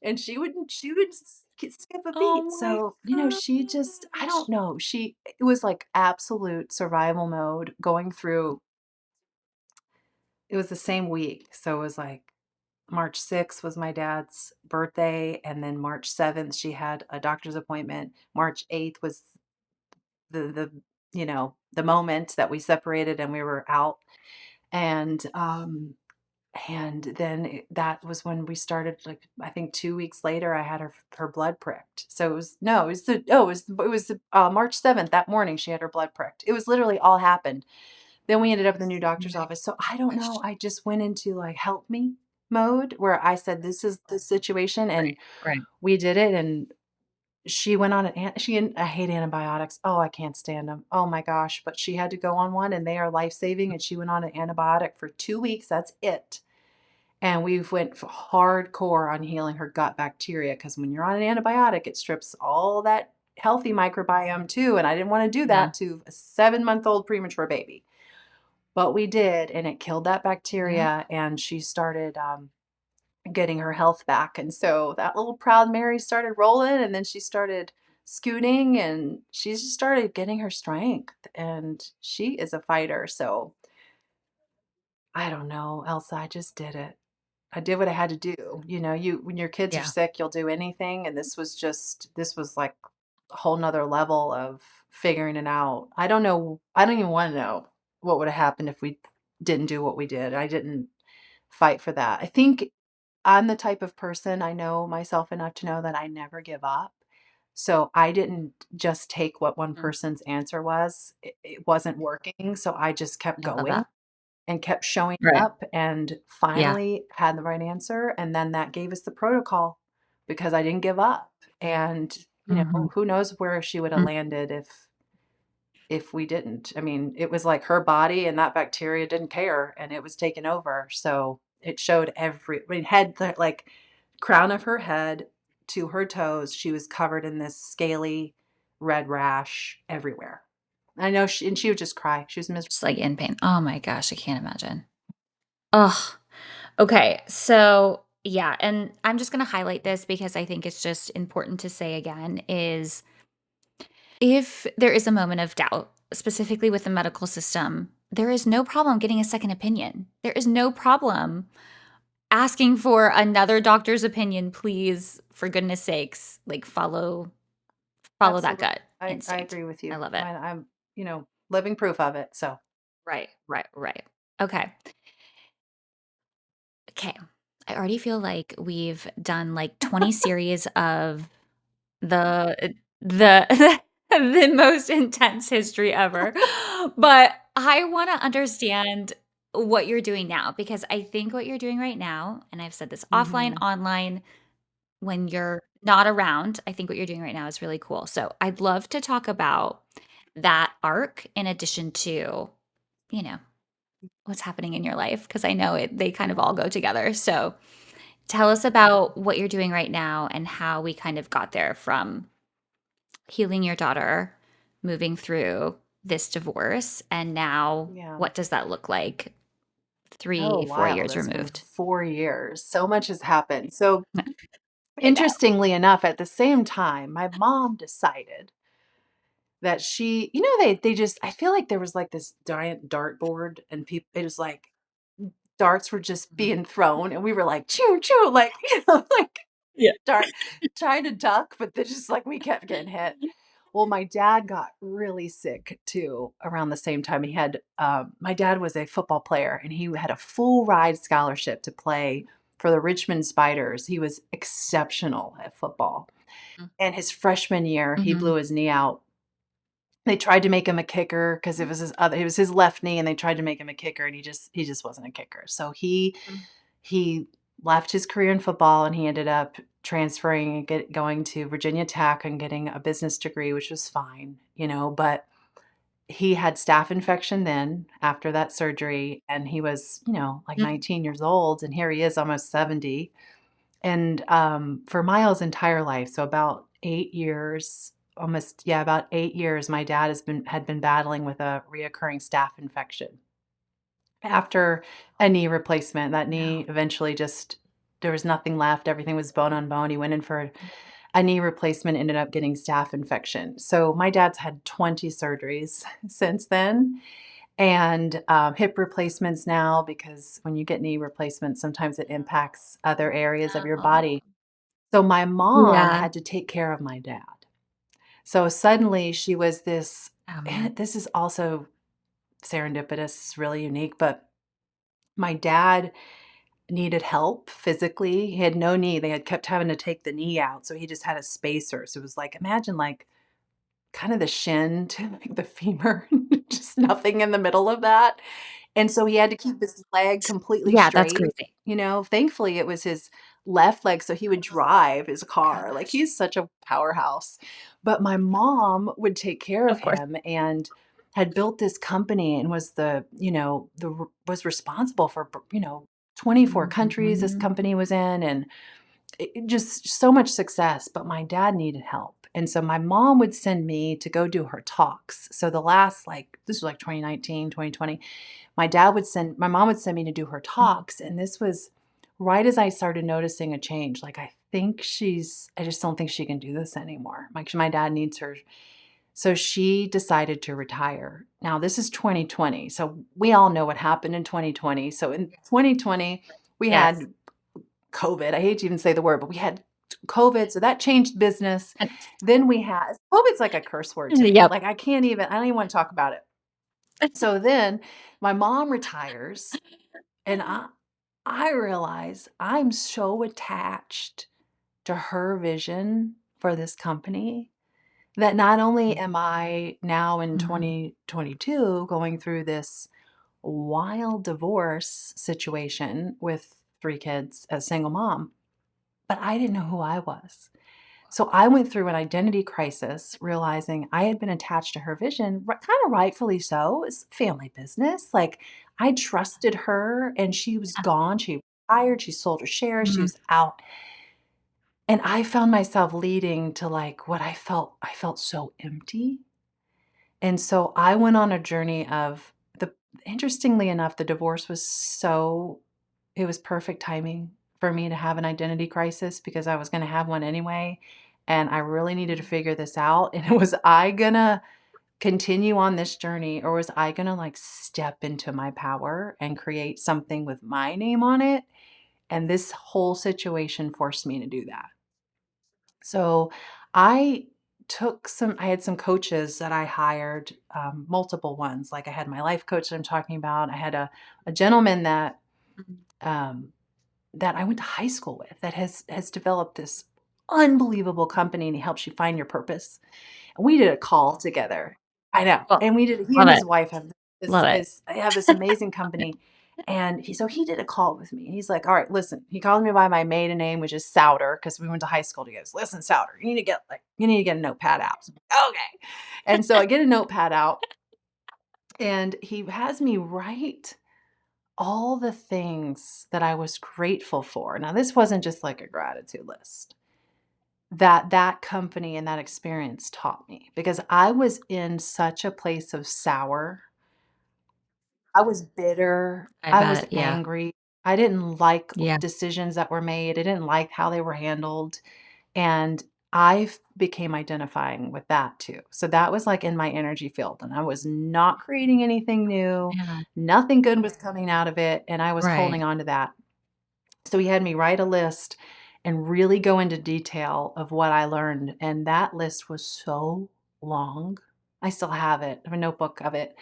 And she would skip a Oh beat. my So, she just, I don't gosh. know. It was like absolute survival mode going through. It was the same week. So it was like March 6th was my dad's birthday, and then March 7th, she had a doctor's appointment. March 8th was the moment that we separated and we were out. And, and then that was when we started, like, I think 2 weeks later, I had her blood pricked. So it was no, it was March 7th, that morning, she had her blood pricked. It was literally all happened. Then we ended up in the new Oh doctor's my office. So I don't gosh. know, I just went into, like, help me mode where I said, "This is the situation," and Right, right. we did it, and she went on I hate antibiotics. Oh, I can't stand them. Oh my gosh, but she had to go on one, and they are life-saving, and she went on an antibiotic for 2 weeks, that's it. And we've went hardcore on healing her gut bacteria, because when you're on an antibiotic, it strips all that healthy microbiome too, and I didn't wanna do Yeah. that to a 7-month-old premature baby. But we did, and it killed that Yeah. bacteria, and she started, getting her health back, and so that little proud Mary started rolling, and then she started scooting, and she just started getting her strength, and she is a fighter. So I don't know, Elsa, I just did it. I did what I had to do. You when your kids are Yeah. sick, you'll do anything, and this was like a whole nother level of figuring it out. I don't even wanna know what would have happened if we didn't do what we did. I didn't fight for that. I think I'm the type of person, I know myself enough to know that I never give up. So I didn't just take what one Mm. person's answer was. It wasn't working, so I just kept I love going that. and kept showing Right. up and Yeah. finally had the right answer, and then that gave us the protocol because I didn't give up. And, Mhm. who knows where she would have Mm. landed if we didn't. I mean, it was like her body and that bacteria didn't care, and it was taking over. So it showed I mean, head, like, crown of her head to her toes, she was covered in this scaly red rash everywhere. I know she would just cry. She was miserable. Just, like, in pain. Oh my gosh, I can't imagine. Ugh. Okay, so, yeah, and I'm just gonna highlight this because I think it's just important to say again is if there is a moment of doubt, specifically with the medical system, there is no problem getting a second opinion. There is no problem asking for another doctor's opinion, please, for goodness sakes, like, follow that Absolutely. gut I instinct. agree with I you. love it. I'm, living proof of it. So Right, right, right. Okay. Okay. I already feel like we've done, like, 20 series of the the most intense history ever. But I want to understand what you're doing now because I think what you're doing right now, and I've said this offline, Mhm. online, when you're not around, I think what you're doing right now is really cool. So I'd love to talk about that arc in addition to, you know, what's happening in your life because I know they kind of all go together. So tell us about what you're doing right now and how we kind of got there from healing your daughter, moving through this divorce, and now Yeah. what does that look like Oh, 3, 4 wild. years It's been removed? 4 years. So much has happened. So, I know. interestingly enough, at the same time, my mom decided that they just I feel like there was, like, this giant dartboard and people it was like darts were just Mhm. being thrown, and we were like, "Choo, choo," like, like Yeah. dart trying to duck, but they just like we kept getting hit. Well, my dad got really sick too around the same time. My dad was a football player and he had a full ride scholarship to play for the Richmond Spiders. He was exceptional at football. And his freshman year, he Mhm. blew his knee out. They tried to make him a kicker because it was his left knee and they tried to make him a kicker and he just wasn't a kicker. So he left his career in football and he ended up transferring and going to Virginia Tech and getting a business degree, which was fine, but he had staph infection then after that surgery and he was, like Mhm. 19 years old and here he is almost 70. And for Miles' entire life, so about 8 years, almost, yeah, about 8 years, my dad had been battling with a reoccurring staph infection. After a knee replacement, that No. knee eventually just there was nothing left, everything was bone on bone. He went in for a knee replacement, ended up getting staph infection. So my dad's had 20 surgeries since then and, hip replacements now because when you get knee replacements, sometimes it impacts other areas of your Oh. body. So my mom Yeah. had to take care of my dad. So suddenly she was this Oh, man. and this is also serendipitous, it's really unique, but my dad needed help physically. He had no knee. They had kept having to take the knee out, so he just had a spacer. So it was like imagine like kind of the shin to like the femur, just nothing in the middle of that. And so he had to keep his leg completely Yeah, that's straight, crazy. Thankfully, it was his left leg, so he would drive his Oh car, like, gosh. he's such a powerhouse. But my mom would take care of Of course. him and had built this company and was was responsible for, 24 countries this Mhm. company was in, and just so much success, but my dad needed help. And so my mom would send me to go do her talks. So the last this was like 2019, 2020. My mom would send me to do her Mhm. talks and this was right as I started noticing a change. Like I just don't think she can do this anymore. Like my dad needs her. So she decided to retire. Now this is 2020. So we all know what happened in 2020. So in 2020 we Yes. had COVID. I hate to even say the word, but we had COVID, so that changed business. Then we had COVID's like a curse word to me. Yep. Like I don't even want to talk about it. So then my mom retires and I realize I'm so attached to her vision for this company that not only am I now in Mhm. 2022 going through this wild divorce situation with 3 kids as single mom, but I didn't know who I was. So I went through an identity crisis, realizing I had been attached to her vision, kind of rightfully so. It's family business. Like I trusted her and she was gone. She retired, she sold her shares, she Mhm. was out. And I found myself leading to like what I felt so empty. And so I went on a journey of interestingly enough, the divorce was it was perfect timing for me to have an identity crisis because I was gonna have one anyway, and I really needed to figure this out, and it was I gonna continue on this journey or was I gonna, like, step into my power and create something with my name on it? And this whole situation forced me to do that. So, I I had some coaches that I hired, multiple ones, like, I had my life coach that I'm talking about, I had a gentleman um, that I went to high school with that has developed this unbelievable company and he helps you find your purpose. And we did a call together. I know. Well, And we did he love and it. his wife have Love it. this amazing company. And he did a call with me. And he's like, "All right, listen." He called me by my maiden name, which is Souter, because we went to high school together. "Listen, Souter, you need to get a notepad out." So I'm like, okay. And so I get a notepad out and he has me write all the things that I was grateful for. Now, this wasn't just like a gratitude list that company and that experience taught me because I was in such a place of sour. I was bitter. I I was bet. Yeah. angry. I didn't like Yeah. decisions that were made. I didn't like how they were handled. And became identifying with that too. So that was like in my energy field. And I was not creating anything new. Yeah. Nothing good was coming out of it. And I was holding Right. on to that. So he had me write a list and really go into detail of what I learned. And that list was so long. I still have it. I have a notebook of it.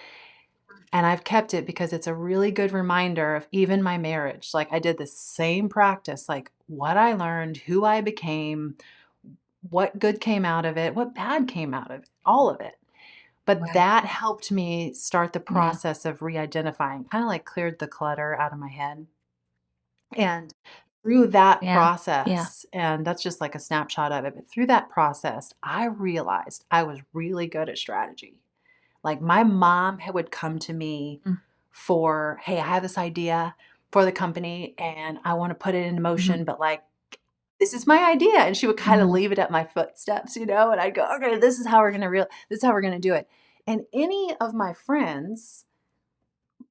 And I've kept it because it's a really good reminder of even my marriage. Like I did the same practice, like what I learned, who I became, what good came out of it, what bad came out of it, all of it. But Right. that helped me start the Yeah. process of re-identifying, kind of like cleared the clutter out of my head. And through that Yeah. Yeah. process, and that's just like a snapshot of it, but through that process, I realized I was really good at strategy. Like my mom would come to me Mm. for, "Hey, I have this idea for the company and I want to put it into Mhm. motion, but like this is my idea." And she would kind of Mhm. leave it at my footsteps, and I'd go, "Okay, this is how we're going to do it." And any of my friends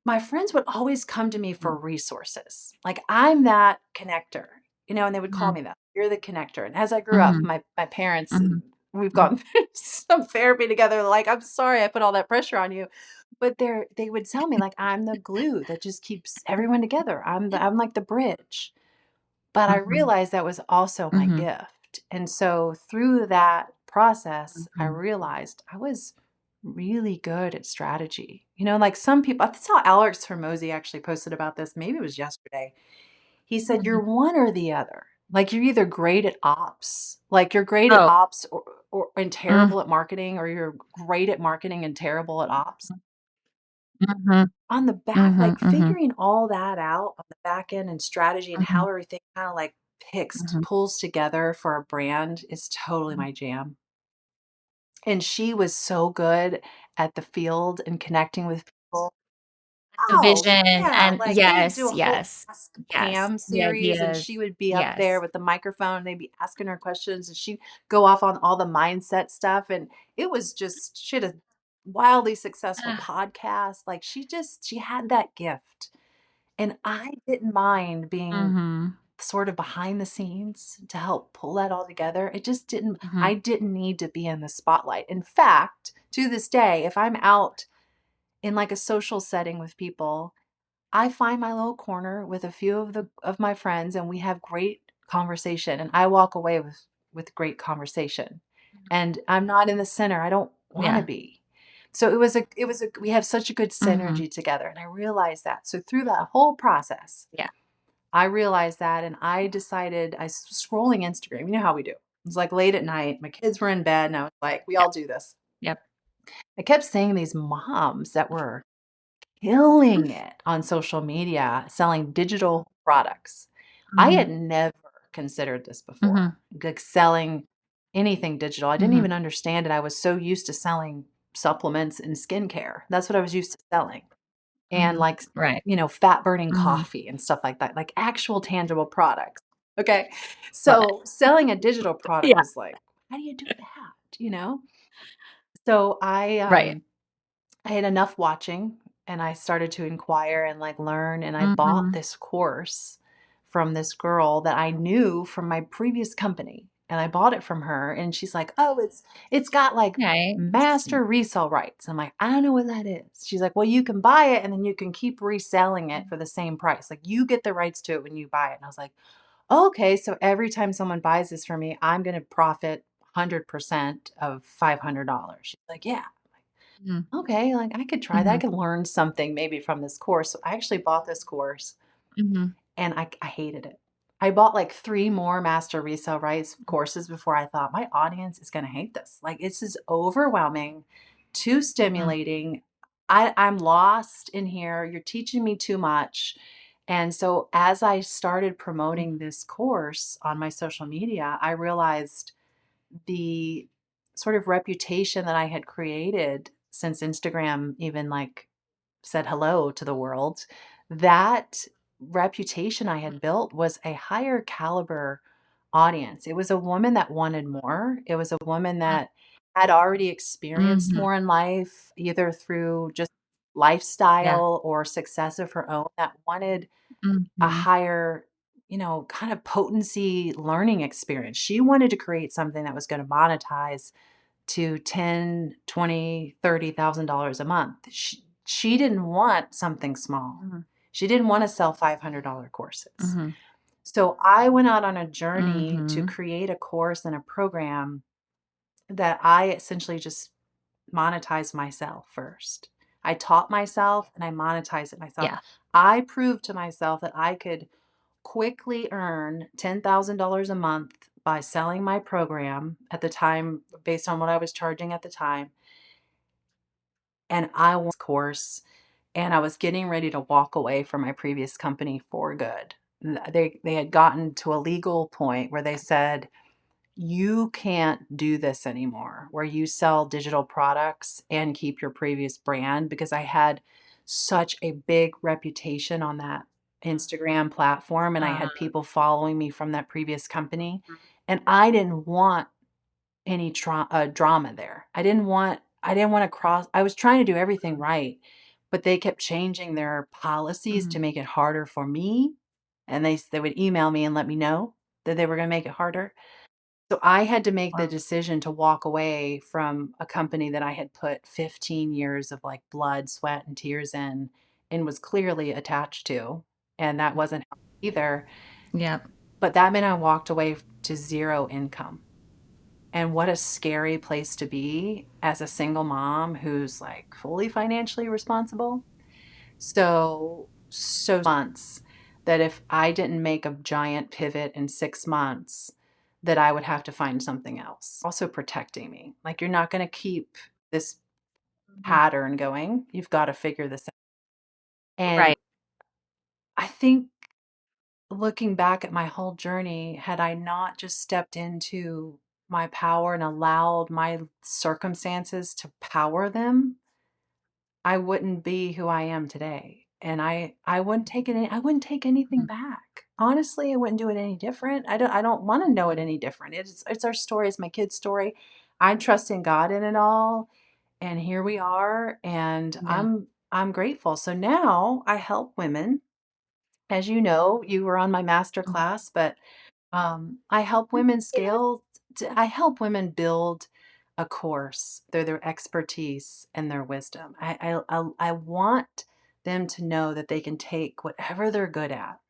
would always come to me for Mhm. resources. Like I'm that connector, and they would call Mhm. me that. "You're the connector." And as I grew up, Mhm. my parents, Mhm. we've Mhm. gone through some therapy together. Like, "I'm sorry I put all that pressure on you." But they would tell me like I'm the glue that just keeps everyone together. I'm like the bridge. But I Mhm. realized that was also my Mhm. gift. And so through that process, I Mhm. realized I was really good at strategy. Like some people, I saw Alex Hermosi actually posted about this. Maybe it was yesterday. He said, Mhm. "You're one or the other. Like you're either great at ops, like you're great at Oh. ops and Mm. terrible at marketing, or you're great at marketing and terrible at ops." Mhm. On the back, Mhm. like, Mhm. figuring all that out on the back end and strategy and Mhm. how everything kinda, like, Mhm. pulls together for a brand is totally Mhm. my jam. And she was so good at the field and connecting with people. The Oh, vision yeah, and like, they would do yes, a whole yes, Ask yes. Pam The series, and ideas. she would be up there Yes. with the microphone, they'd be asking her questions, and she'd go off on all the mindset stuff, and it was just she had a wildly successful Ah. podcast, like, she had that gift. And I didn't mind being Mhm. sort of behind the scenes to help pull that all together. Mhm. I didn't need to be in the spotlight. In fact, to this day, if I'm out in like a social setting with people, I find my little corner with a few of my friends and we have great conversation and I walk away with great conversation. And I'm not in the center. I don't want to Yeah. be. So it was a we have such a good Mhm. synergy together and I realized that. So through that whole process, Yeah. I realized that and I decided I was scrolling Instagram. You know how we do. It was like late at night. My kids were in bed and I was like, we Yep. all do this. Yep. I kept seeing these moms that were killing it on social media selling digital products. I Mhm. had never considered this before, Mhm. like selling anything digital. I didn't Mhm. even understand it. I was so used to selling supplements and skincare. That's what I was used to selling. And Mhm. like, Right. fat burning Mhm. coffee and stuff like that, like actual tangible products. Okay. Love it. So selling a digital product Yeah. was like, how do you do that? So Right. I had enough watching and I started to inquire and like learn and I bought Mhm. this course from this girl that I knew from my previous company and I bought it from her and she's like, "Oh, it's got like Okay. Interesting. master resale rights." I'm like, "I don't know what that is." She's like, "Well, you can buy it and then you can keep reselling it for the same price. Like you get the rights to it when you buy it." And I was like, "Okay, so every time someone buys this from me, I'm going to profit 100% of $500." She's like, "Yeah." Mhm. Okay, like I could try that. I Mhm. could learn something maybe from this course. So I actually bought this course Mhm. and I hated it. I bought like 3 more master resale rights courses before I thought, "My audience is gonna hate this. Like, this is overwhelming, too Mm, stimulating. I'm lost in here. You're teaching me too much." And so as I started mm, promoting this course on my social media, I realized the sort of reputation that I had created since Instagram even, like, said hello to the world, that reputation I had built was a higher caliber audience. It was a woman that wanted more. It was a woman mm, that had already experienced mhm. more in life, either through just Yeah. lifestyle or success of her own, that wanted a Mhm. higher, kind of potency learning experience. She wanted to create something that was going to monetize to 10, 20, $30,000 a month. She didn't want something small. Mhm. She didn't want to sell $500 courses. Mhm. So I went out on a journey to Mhm. create a course and a program that I essentially just monetized myself first. I taught myself and I monetized it myself. Yeah. I proved to myself that I could quickly earn $10,000 a month by selling my program at the time based on what I was charging at the time. And I won this course and I was getting ready to walk away from my previous company for good. They had gotten to a legal point where they said, "You can't do this anymore, where you sell digital products and keep your previous brand," because I had such a big reputation on that Instagram platform and I Uh, had people following me from that previous company. And I didn't want any drama there. I didn't want to cross. I was trying to do everything right, but they kept changing their policies mhm. to make it harder for me. And they would email me and let me know that they were going to make it harder. So I had to make the Wow. decision to walk away from a company that I had put 15 years of like blood, sweat, and tears in and was clearly attached to. And that wasn't healthy either. Yep. But that meant I walked away to zero income. And what a scary place to be as a single mom who's like fully financially responsible. So months that if I didn't make a giant pivot in 6 months, that I would have to find something else. Also protecting me. Like, you're not gonna keep this Mhm. pattern going. You've gotta figure this out. And Right. I think looking back at my whole journey, had I not just stepped into my power and allowed my circumstances to power them, I wouldn't be who I am today. And I wouldn't take anything Mhm. back. Honestly, I wouldn't do it any different. I don't want to know it any different. It's our story, it's my kid's story. I'm trusting God in it all. And here we are. And Yeah. I'm grateful. So now I help women. As you know, you were on my master Mhm. class, but I help women Yes. I help women build a course through their expertise and their wisdom. I want them to know that they can take whatever they're good at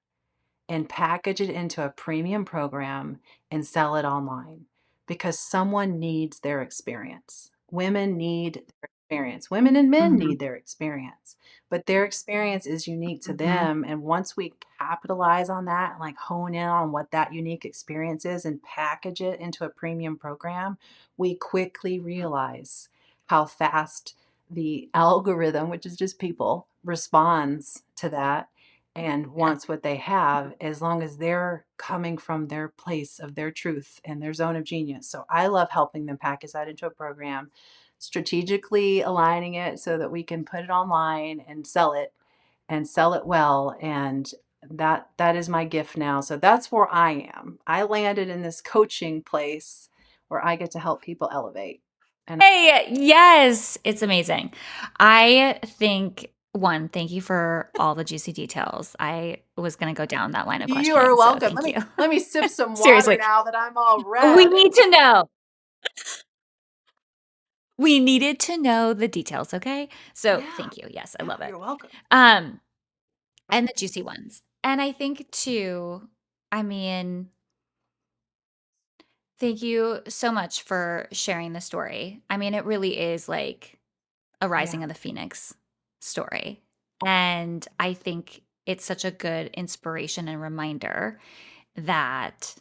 and package it into a premium program and sell it online because someone needs their experience. Women need their experience. Women and men Mhm. need their experience, but their experience is unique to Mhm. them. And once we capitalize on that and like hone in on what that unique experience is and package it into a premium program, we quickly realize how fast the algorithm, which is just people, responds to that and Yeah. wants what they have as long as they're coming from their place of their truth and their zone of genius. So I love helping them package that into a program, strategically aligning it so that we can put it online and sell it well. And that is my gift now. So that's where I am. I landed in this coaching place where I get to help people elevate. And Hey, yes, it's amazing. I think one, thank you for all the juicy details. I was going to go down that line of you are questioning, so welcome. thank you. Let me sip some water Seriously, now that I'm all we red. need to know. We needed to know the details, okay? So, Yeah. thank you. Yes, I Yeah, love it. you're welcome. Um, and the juicy ones. And I think too, I mean, thank you so much for sharing the story. I mean, it really is like a Yeah. rising of the phoenix story. And I think it's such a good inspiration and reminder. that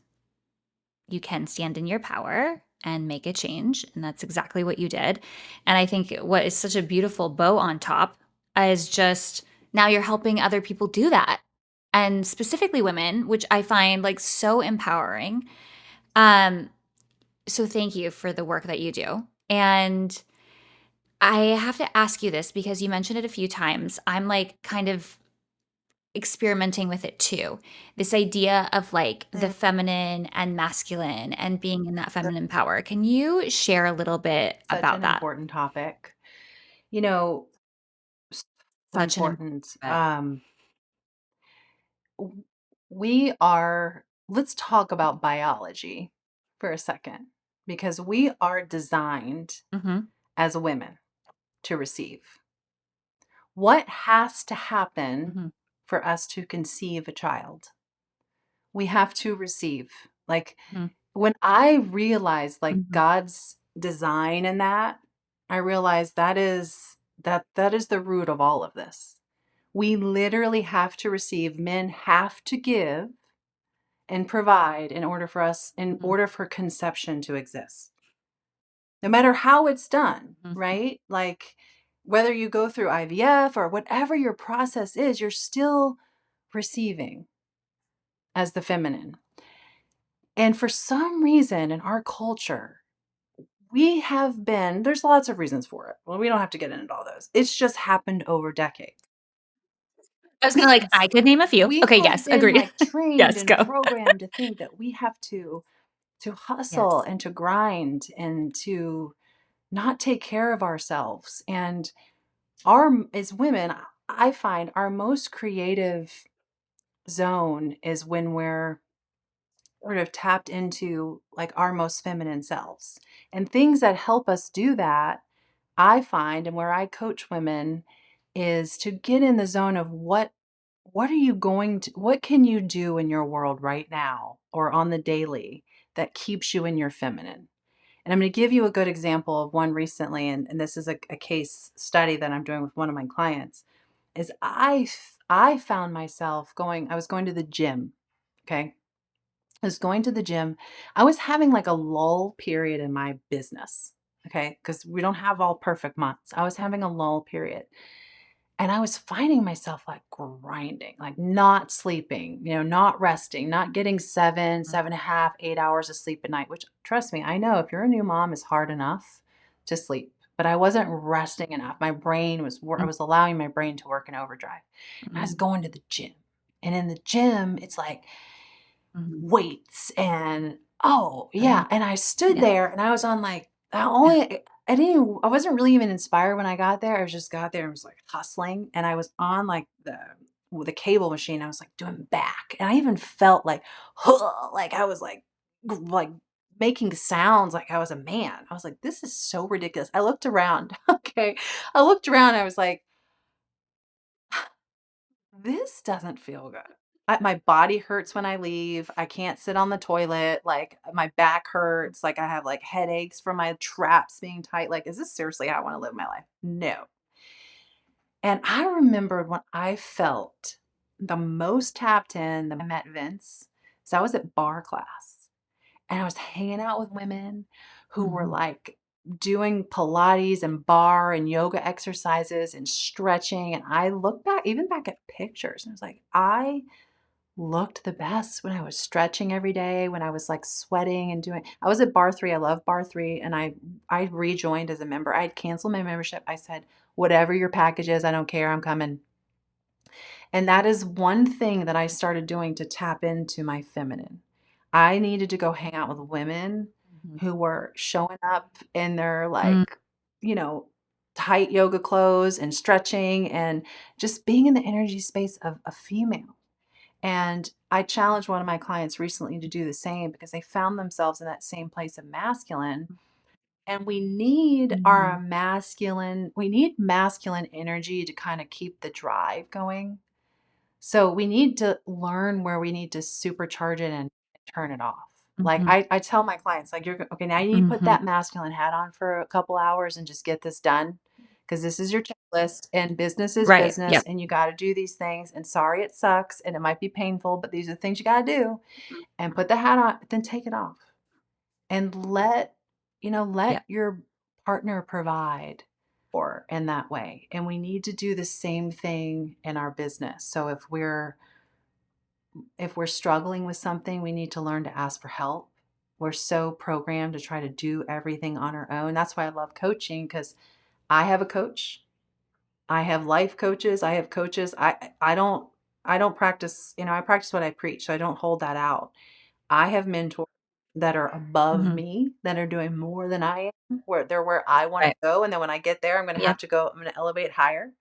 you can stand in your power and make a change. And that's exactly what you did. And I think what is such a beautiful bow on top is just now you're helping other people do that. And specifically women, which I find like so empowering. Um, so thank you for the work that you do. And I have to ask you this because you mentioned it a few times. I'm like kind of experimenting with it too. This idea of like the Mm, feminine and masculine and being in that feminine power. Can you share a little bit such about an that? important topic. You know, so Such an important. important. W- we are, let's talk about biology for a second, because we are designed Mhm, as women to receive. What has to happen mhm, for us to conceive a child? We have to receive. Like, mhm, when I realized like mhm, God's design in that, I realized that is the root of all of this. We literally have to receive. Men have to give and provide in mhm, order for conception to exist. No matter how it's done, mhm. right? Like, whether you go through IVF or whatever your process is, you're still receiving as the feminine. And for some reason in our culture, there's lots of reasons for it. Well, we don't have to get into all those. It's just happened over decades. I was gonna like I could name a few. We Okay, have yes, been agreed. like trained Yes, and go. programmed to think that we have to hustle Yes. and to grind and to not take care of ourselves. And as women, I find our most creative zone is when we're sort of tapped into like our most feminine selves. And things that help us do that, I find, and where I coach women, is to get in the zone of what can you do in your world right now or on the daily that keeps you in your feminine. And I'm going to give you a good example of one recently, and this is a case study that I'm doing with one of my clients. Is I found myself I was going to the gym. Okay. I was going to the gym. I was having like a lull period in my business. Okay. Because we don't have all perfect months. I was having a lull period. And I was finding myself like grinding, like not sleeping, not resting, not getting 7.5, 8 hours of sleep a night, which trust me, I know if you're a new mom, is hard enough to sleep. But I wasn't resting enough. I Mhm, was allowing my brain to work in overdrive. And I was mhm, going to the gym. And in the gym, it's like mhm. weights and oh Right. yeah. And I stood Yeah. there and I was on like Yeah. I wasn't really even inspired when I got there. I was just got there and was like hustling. And I was on like the cable machine. I was like doing back. And I even felt like like I was like making sounds like I was a man. I was like, this is so ridiculous. I looked around. Okay. I looked around. I was like, this doesn't feel good. My body hurts when I leave. I can't sit on the toilet. Like my back hurts. Like I have like headaches from my traps being tight. Like, is this seriously how I want to live my life? No. And I remembered when I felt the most tapped in, I met Vince. So I was at bar class and I was hanging out with women who were Mhm, like doing Pilates and bar and yoga exercises and stretching. And I looked back, even back at pictures, and I was like, I looked the best when I was stretching every day, when I was like sweating and doing. I was at bar 3. I love bar 3 and I rejoined as a member. I had canceled my membership. I said, "Whatever your package is, I don't care. I'm coming." And that is one thing that I started doing to tap into my feminine. I needed to go hang out with women mhm, who were showing up in their mm, like, you know, tight yoga clothes and stretching and just being in the energy space of a female. And I challenged one of my clients recently to do the same because they found themselves in that same place of masculine. And mhm, we need masculine energy to kind of keep the drive going. So we need to learn where we need to supercharge it and turn it off. Like mhm, I tell my clients, like, okay, now you need to put mhm, that masculine hat on for a couple hours and just get this done. because this is your checklist and business is Right. business Yep. and you got to do these things. And sorry, it sucks and it might be painful, but these are the things you got to do and put the hat on, then take it off and let Yep. your partner provide for in that way. And we need to do the same thing in our business. So if we're struggling with something, we need to learn to ask for help. We're so programmed to try to do everything on our own. That's why I love coaching, because I have a coach. I have life coaches. I have coaches. I don't practice, I practice what I preach. So I don't hold that out. I have mentors that are above Mhm. me, that are doing more than I am, where they're where I want to Right. go. And then when I get there, Yep. I'm going to elevate higher.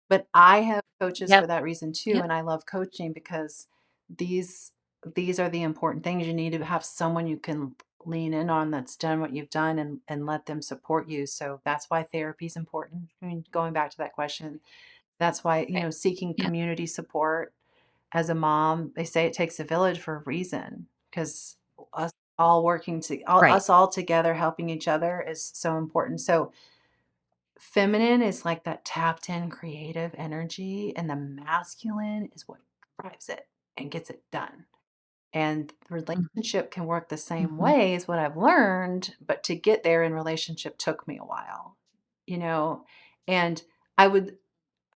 But I have coaches for Yep. that reason too, Yep. and I love coaching because these these are the important things. You need to have someone you can lean in on that's done what you've done and let them support you. So that's why therapy is important. I mean, going back to that question, that's why, Right. seeking Yep. community support as a mom, they say it takes a village for a reason because us Right. us all together helping each other is so important. So feminine is like that tapped in creative energy, and the masculine is what drives it and gets it done. And the Mhm. relationship can work the same Mhm. way is what I've learned, but to get there in relationship took me a while, you know. And I would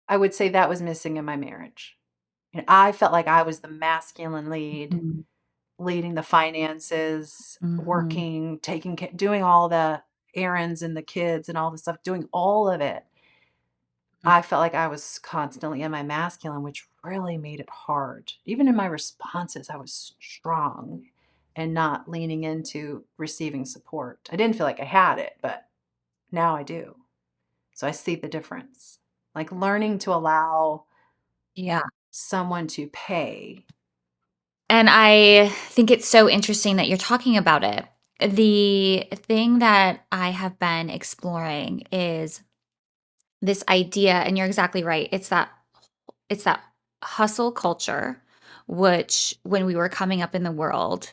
I would say that was missing in my marriage. I felt like I was the masculine lead, Mhm. leading the finances, Mhm. working, doing all the errands and the kids and all the stuff, doing all of it. Mhm. I felt like I was constantly in my masculine, which really made it hard. Even in my responses, I was strong and not leaning into receiving support. I didn't feel like I had it, but now I do. So I see the difference. Like learning to allow Yeah. someone to pay. And I think it's so interesting that you're talking about it. The thing that I have been exploring is this idea, and you're exactly right. It's that hustle culture, which when we were coming up in the world,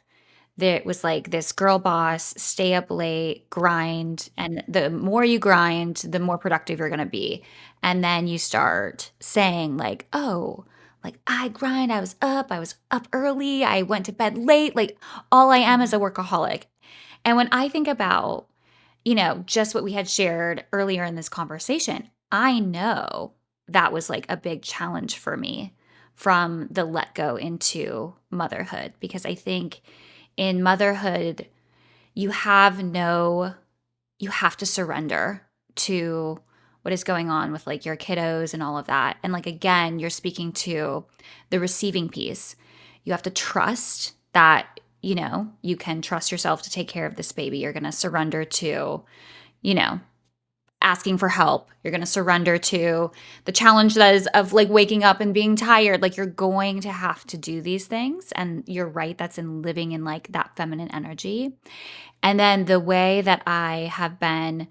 there was like this girl boss, stay up late, grind, and the more you grind, the more productive you're gonna be. And then you start saying like, "Oh, like I grind, I was up early, I went to bed late, like all I am is Mhm. a workaholic." And when I think about, just what we had shared earlier in this conversation, I know that was like a big challenge for me from the let go into motherhood, because I think in motherhood, you have no, you have to surrender to what is going on with like your kiddos and all of that. And like, again, you're speaking to the receiving piece. You have to trust that, you can trust yourself to take care of this baby. You're going to surrender to, you know, asking for help. You're going to surrender to the challenge that is of like waking up and being tired. Like you're going to have to do these things. And you're right. That's in living in like that feminine energy. And then the way that I have been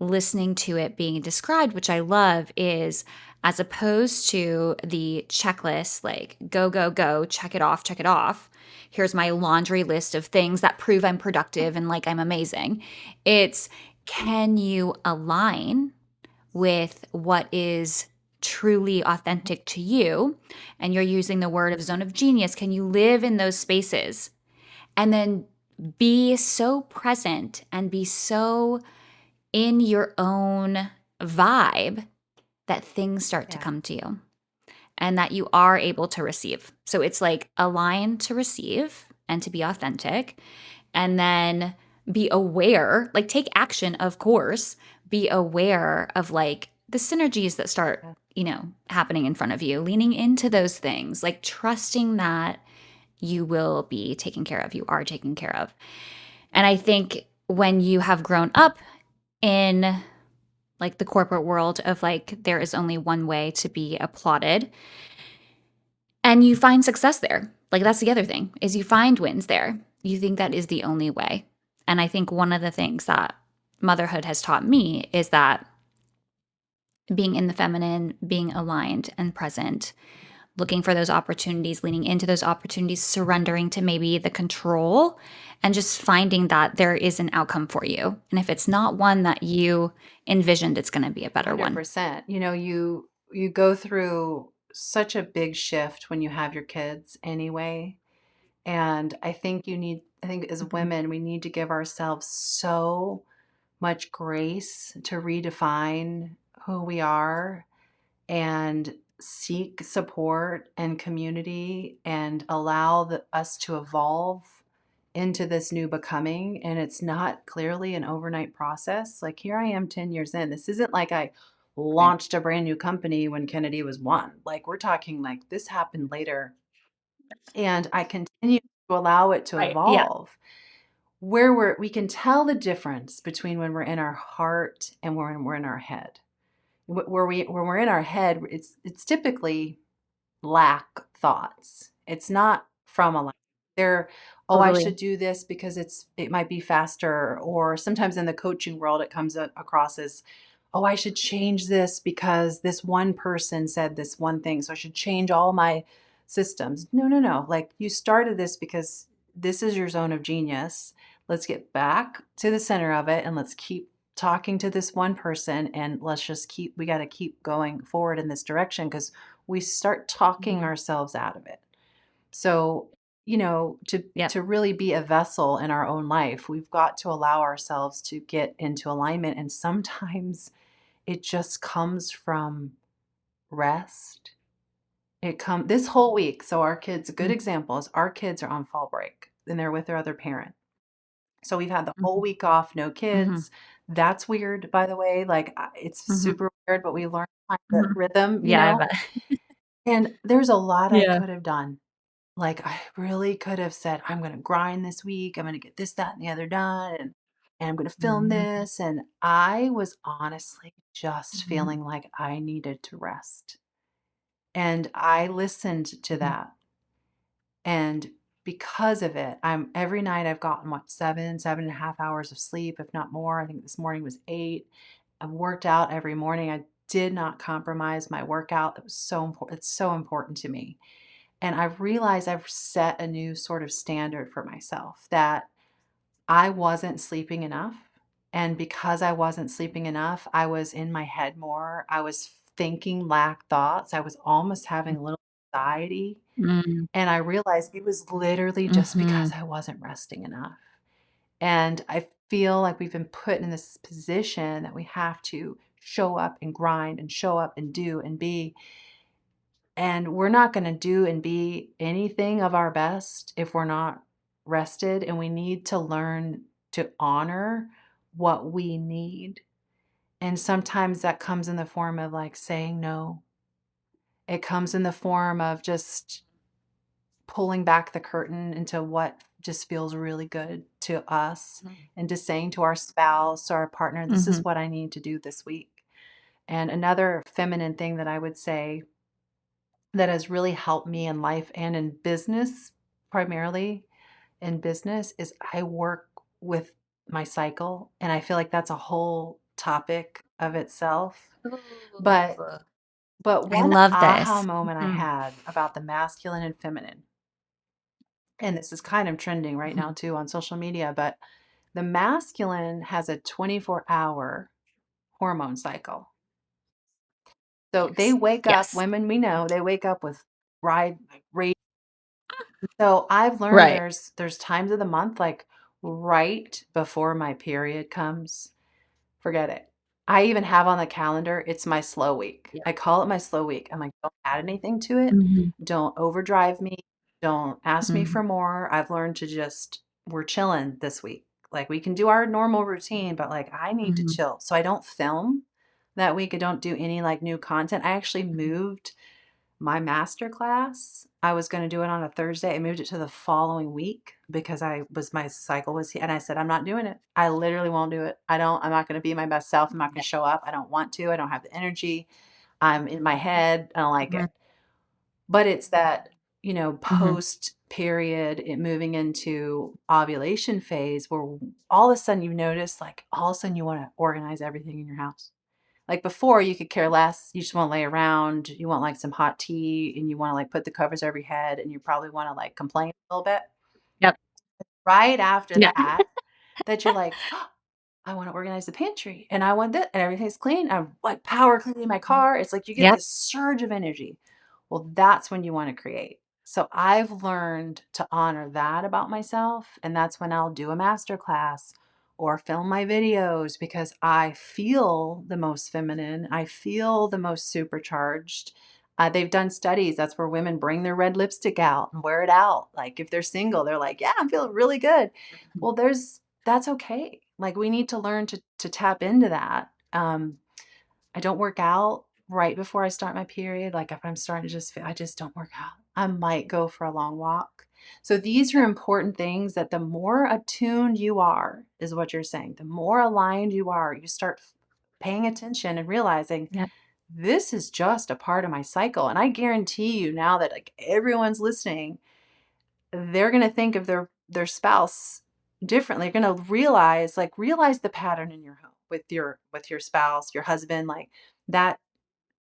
listening to it being described, which I love, is as opposed to the checklist, like go, go, go, check it off, check it off. Here's my laundry list of things that prove I'm productive and like I'm amazing. It's, can you align with what is truly authentic to you? And you're using the word of zone of genius. Can you live in those spaces? And then be so present and be so in your own vibe that things start to Yeah. come to you and that you are able to receive. So it's like align to receive and to be authentic, and then be aware, like take action, of course, be aware of like the synergies that start, Yeah. happening in front of you, leaning into those things, like trusting that you will be taken care of, you are taken care of. And I think when you have grown up in like the corporate world of like there is only one way to be applauded and you find success there. Like that's the other thing is you find wins there. You think that is the only way. And I think one of the things that motherhood has taught me is that being in the feminine, being aligned and present, looking for those opportunities, leaning into those opportunities, surrendering to maybe the control, and just finding that there is an outcome for you. And if it's not one that you envisioned, it's going to be a better one. 100%. You go through such a big shift when you have your kids anyway. And I think as Mhm. women, we need to give ourselves so much grace to redefine who we are and seek support and community and allow us to evolve into this new becoming. And it's not clearly an overnight process. Like here I am 10 years in. This isn't like I Right. launched a brand new company when Kennedy was one. Like we're talking like this happened later. And I continue to allow it to Right. Yeah. evolve. We can tell the difference between when we're in our heart and when we're in our head. When we're in our head, it's typically lack thoughts. It's not from a lack. They're, oh, I Totally. should do this because it might be faster. Or sometimes in the coaching world, it comes across as, oh, I should change this because this one person said this one thing. So I should change all my systems. No, no, no. Like you started this because this is your zone of genius. Let's get back to the center of it and let's keep talking to this one person and we got to keep going forward in this direction because we start talking Mhm. ourselves out of it. So, Yep. to really be a vessel in our own life, we've got to allow ourselves to get into alignment. And sometimes it just comes from rest. It come this whole week. So our kids, a good Mhm. example is our kids are on fall break and they're with their other parent. So we've had the whole Mhm. week off, no Mhm. kids. That's weird, by the way. Like it's Mhm. super weird, but we learned to find the Mhm. rhythm, Yeah, I bet. And there's a lot I Yeah. could have done. Like, I really could have said, "I'm gonna grind this week. I'm gonna get this, that, and the other done, and I'm gonna film Mhm. this." And I was honestly just Mhm. feeling like I needed to rest. And I listened to Mhm. that. And because of it, every night I've gotten what, 7.5 hours of sleep, if not more. I think this morning was 8. I've worked out every morning. I did not compromise my workout. That was so important. It's so important to me. And I've realized I've set a new sort of standard for myself that I wasn't sleeping enough. And because I wasn't sleeping enough, I was in my head more. I was thinking lack thoughts. I was almost having a little anxiety. Mhm. And I realized it was literally just because Mhm. I wasn't resting enough. And I feel like we've been put in this position that we have to show up and grind and show up and do and be. And we're not gonna do and be anything of our best if we're not rested, and we need to learn to honor what we need. And sometimes that comes in the form of, like, saying no. It comes in the form of just pulling back the curtain into what just feels really good to us Mhm. and just saying to our spouse or our partner, "This is Mhm. what I need to do this week." And another feminine thing that I would say that has really helped me in life and in business, primarily in business, is I work with my cycle, and I feel like that's a whole topic of itself. But Ooh. I one love aha this. moment I Mhm. had about the masculine and feminine, and this is kind of trending right now Mhm. too on social media, but the masculine has a 24-hour hormone cycle. So they Yes. wake up, Yes. women we know, they wake up with ride rage. So I've learned Right. there's times of the month, like right before my period comes, forget it. I even have on the calendar, it's my slow week. Yeah. I call it my slow week. I'm like, don't add anything to it. Mhm. Don't overdrive me. Don't ask me Mhm. for more. I've learned to just, we're chilling this week. Like we can do our normal routine, but like I need to Mhm. chill. So I don't film that week. I don't do any like new content. I actually Mhm. moved my master class. I was going to do it on a Thursday. I moved it to the following week because my cycle was here. And I said, I'm not doing it. I literally won't do it. I'm not going to be my best self. I'm not going Yeah. to show up. I don't want to. I don't have the energy. I'm in my head. I don't like Mhm. it. But it's that, Mhm. post period, it moving into ovulation phase where all of a sudden you notice, like all of a sudden you want to organize everything in your house. Like before, you could care less. You just want to lay around. You want like some hot tea and you want to like put the covers over your head and you probably want to like complain a little bit. Yep. Right after Yeah. that, that you're like, "Oh, I want to organize the pantry and I want that and everything's clean. I'm like power cleaning my car. It's like you get Yep. this surge of energy. Well, that's when you want to create. So I've learned to honor that about myself. And that's when I'll do a master class or film my videos because I feel the most feminine. I feel the most supercharged. They've done studies. That's where women bring their red lipstick out and wear it out. Like if they're single, they're like, yeah, I'm feeling really good. Well, that's okay. Like we need to learn to tap into that. I don't work out right before I start my period. Like if I'm starting to just feel, I just don't work out. I might go for a long walk. So these are important things that the more attuned you are, is what you're saying. The more aligned you are, you start paying attention and realizing Yep. this is just a part of my cycle. And I guarantee you now that like everyone's listening, they're going to think of their spouse differently. They're going to realize the pattern in your home with your spouse, your husband, like that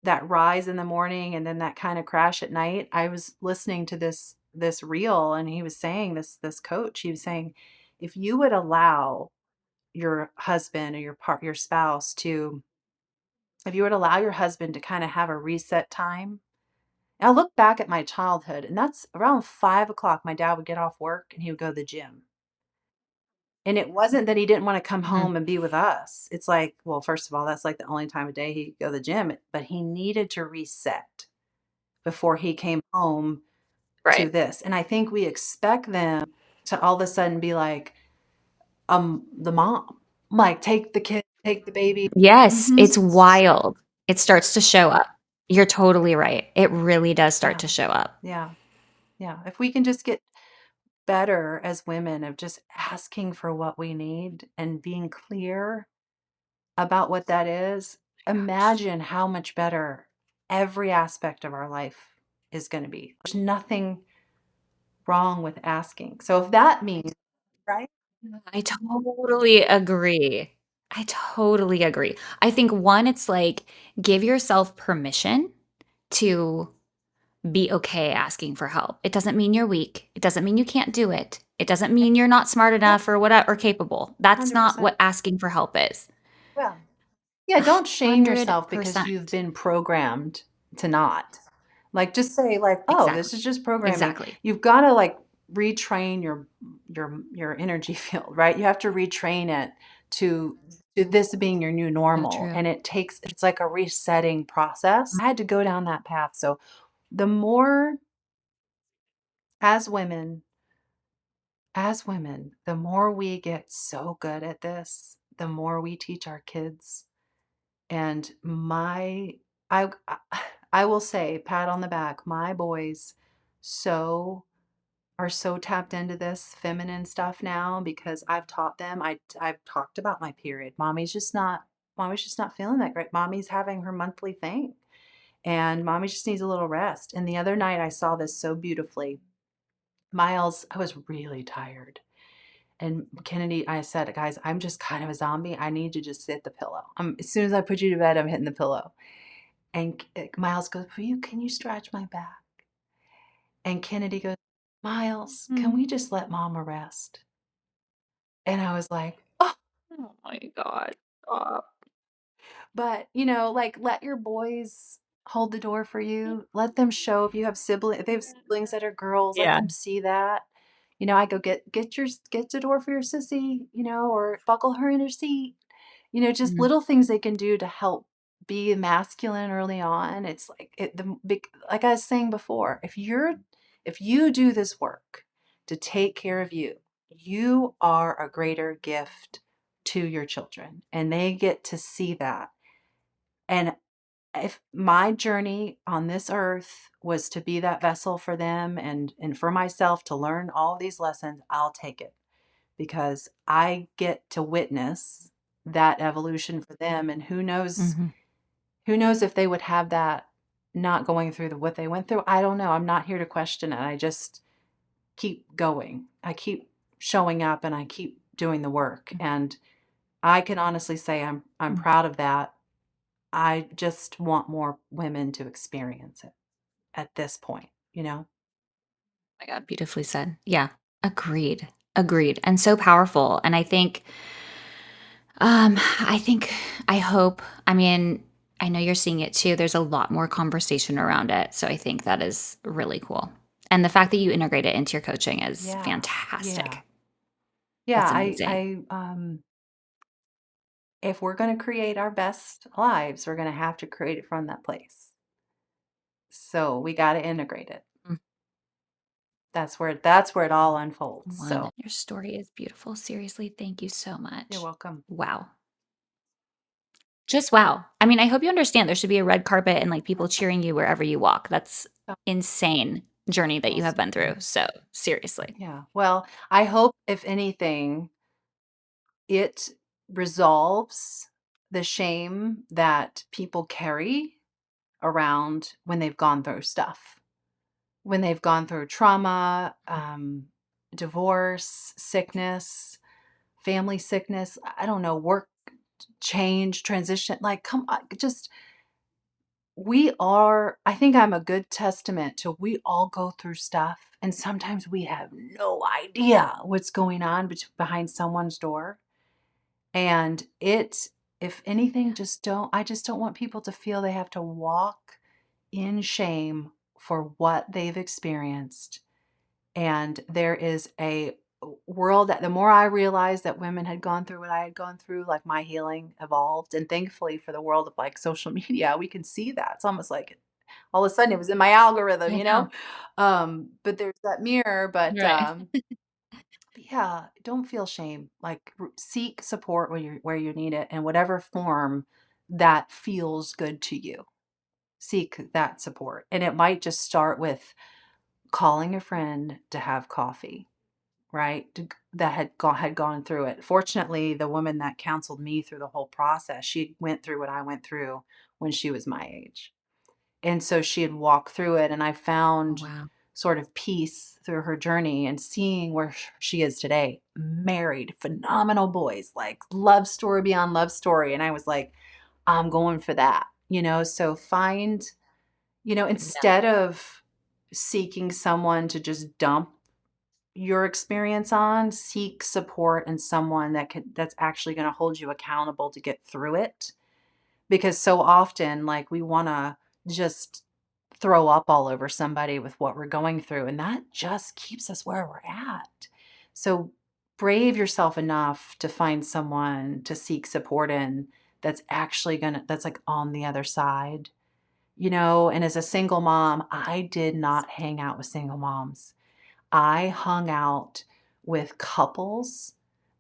that rise in the morning and then that kind of crash at night. I was listening to this reel and he was saying this coach, he was saying if you would allow your husband or your spouse to if you would allow your husband to kind of have a reset time. I look back at my childhood, and that's around 5 o'clock. My dad would get off work and he would go to the gym. And it wasn't that he didn't want to come Mhm. home and be with us. It's like, well, first of all, that's like the only time of day he could go to the gym, but he needed to reset before he came home to Right. this. And I think we expect them to all of a sudden be like, the mom, like take the kid, take the baby. Yes, Hmm. it's wild. It starts to show up. You're totally right. It really does start Yeah, to show up. yeah, yeah. If we can just get better as women of just asking for what we need and being clear about what that is, Gosh. imagine how much better every aspect of our life is going to be. There's nothing wrong with asking. So if that means, right? I totally agree. I totally agree. I think one, it's like give yourself permission to be okay asking for help. It doesn't mean you're weak. It doesn't mean you can't do it. It doesn't mean you're not smart Yep, enough or whatever or capable. That's not 100%. what asking for help is. Yeah. Yeah, don't shame yourself because you've 100%. been programmed to not. Like just say like, "Oh, Exactly. this is just programming." Exactly. You've got to like retrain your energy field, right? You have to retrain it to to this being your new So normal, true. and it's like a resetting process. I had to go down that path. So the more as women, the more we get so good at this, the more we teach our kids. And I I will say, pat on the back, my boys so are so tapped into this feminine stuff now because I've taught them. I've talked about my period. Mommy's just not feeling that great. Mommy's having her monthly thing. And mommy just needs a little rest. And the other night I saw this so beautifully. Miles, I was really tired. And Kennedy, I said, guys, I'm just kind of a zombie. I need to just hit the pillow. As soon as I put you to bed, I'm hitting the pillow. And Miles goes, can you stretch my back? And Kennedy goes, Miles, can we just let mama rest? And I was like, oh, Oh my God. Stop. but like let your boys hold the door for you. Let them show if they have siblings that are girls, let Yeah. them see that. I go get the door for your sissy, or buckle her in her seat. Just Mhm. little things they can do to help be masculine early on. It's like the big, like I was saying before, if you do this work to take care of you, you are a greater gift to your children and they get to see that. And if my journey on this earth was to be that vessel for them and for myself to learn all of these lessons, I'll take it because I get to witness that evolution for them. And Mhm. who knows if they would have that not going through what they went through. I don't know. I'm not here to question it. I just keep going. I keep showing up and I keep doing the work. And I can honestly say I'm proud of that. I just want more women to experience it at this point, you know? My God, beautifully said. Yeah, agreed. Agreed. And so powerful. And I think, I hope, I mean, I know you're seeing it too. There's a lot more conversation around it. So I think that is really cool. And the fact that you integrate it into your coaching is Yeah. Yeah. fantastic. Yeah, That's amazing. if we're gonna create our best lives, we're gonna have to create it from that place. So, we gotta integrate it. Mm, That's where it all unfolds, One, so your story is beautiful. Seriously, thank you so you're much. welcome. Wow. Just wow. I mean, I hope you understand there should be a red carpet and like people cheering you wherever you walk. That's Oh, insane journey that well, you have been through. sweetie. So, seriously. Yeah. Well, I hope if anything, it resolves the shame that people carry around when they've gone through stuff. When they've gone through trauma, divorce, sickness, family sickness, I don't know, work change, transition, like, come on, just we are I think I'm a good testament to we all go through stuff, and sometimes we have no idea what's going on behind someone's door, and it if anything, Yeah. just don't I just don't want people to feel they have to walk in shame for what they've experienced. And there is a world that the more I realized that women had gone through what I had gone through, like my healing evolved. And thankfully for the world of like social media, we can see that. It's almost like all of a sudden it was in my algorithm, I you know. know? But there's that mirror, Right. but yeah, don't feel shame. Like seek support where you need it in whatever form that feels good to you. Seek that support. And it might just start with calling a friend to have coffee, right? That had gone through it. Fortunately, the woman that counseled me through the whole process, she went through what I went through when she was my age. And so she had walked through it, and I Oh, found wow. sort of peace through her journey and seeing where she is today, married, phenomenal boys, like love story beyond love story. And I was like, I'm going for that, you know? So find, Yeah. instead of seeking someone to just dump your experience on, seek support in someone that's actually gonna hold you accountable to get through it. Because so often, like, we wanna just throw up all over somebody with what we're going through, and that just keeps us where we're at. So brave yourself enough to find someone to seek support in that's, like, on the other side, and as a single mom, I did not hang out with single moms. I hung out with couples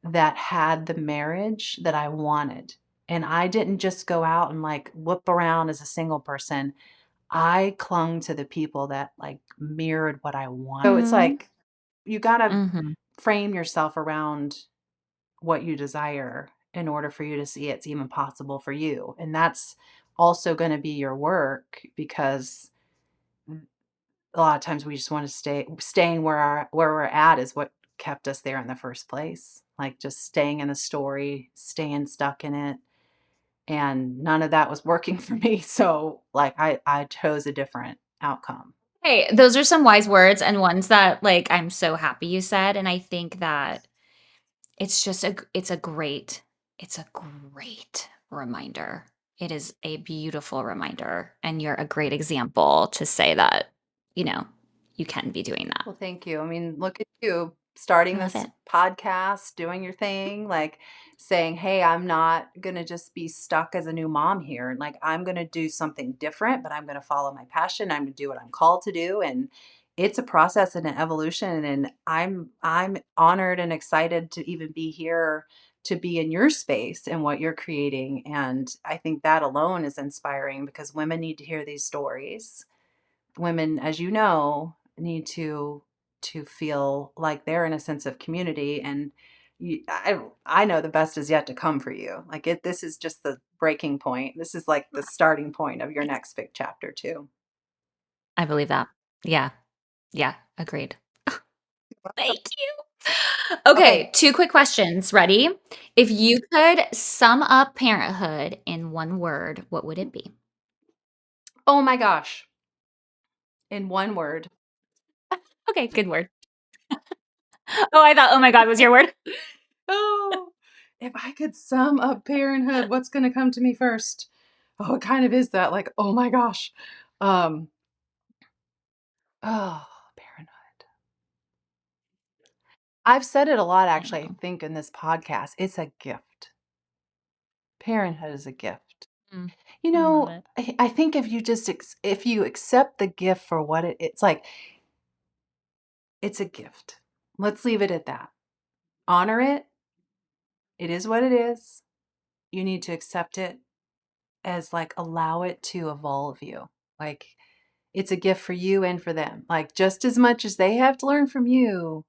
that had the marriage that I wanted. And I didn't just go out and like whoop around as a single person. I clung to the people that like mirrored what I want. So it's Mhm. like you got to Mhm. frame yourself around what you desire in order for you to see it's even possible for you. And that's also going to be your work because a lot of times we just want to staying where we're at is what kept us there in the first place. Like just staying in a story, staying stuck in it, and none of that was working for me. So like I chose a different outcome. Hey, those are some wise words and ones that, like, I'm so happy you said, and I think that it's just it's a great reminder. It is a beautiful reminder, and you're a great example to say that, you know, you can be doing that. Well, thank you. I mean, look at you starting I love this it. podcast, doing your thing, like saying, "Hey, I'm not going to just be stuck as a new mom here. Like I'm going to do something different, but I'm going to follow my passion. I'm going to do what I'm called to do." And it's a process and an evolution, and I'm honored and excited to even be here to be in your space and what you're creating. And I think that alone is inspiring because women need to hear these stories. Women, as you know, need to feel like they're in a sense of community, and I know the best is yet to come for you. Like this is just the breaking point. This is like the starting point of your Thanks. next big chapter too. I believe that. Yeah. Yeah, agreed. Thank you. Okay, Okay. 2 quick questions. Ready? If you could sum up parenthood in 1 word, what would it be? Oh my gosh. In one word. Okay, good word. Oh, I thought, "Oh my god," was your word? Oh, if I could sum up parenthood, what's gonna come to me first? Oh, it kind of is that, like, oh my gosh. Um, oh, parenthood. I've said it a lot, I actually, I know. think, in this podcast. It's a gift. Parenthood is a gift. Mm, You I love know, it. I think if you just if you accept the gift for what it's like, it's a gift. Let's leave it at that. Honor it. It is what it is. You need to accept it as, like, allow it to evolve you. Like, it's a gift for you and for them. Like, just as much as they have to learn from you,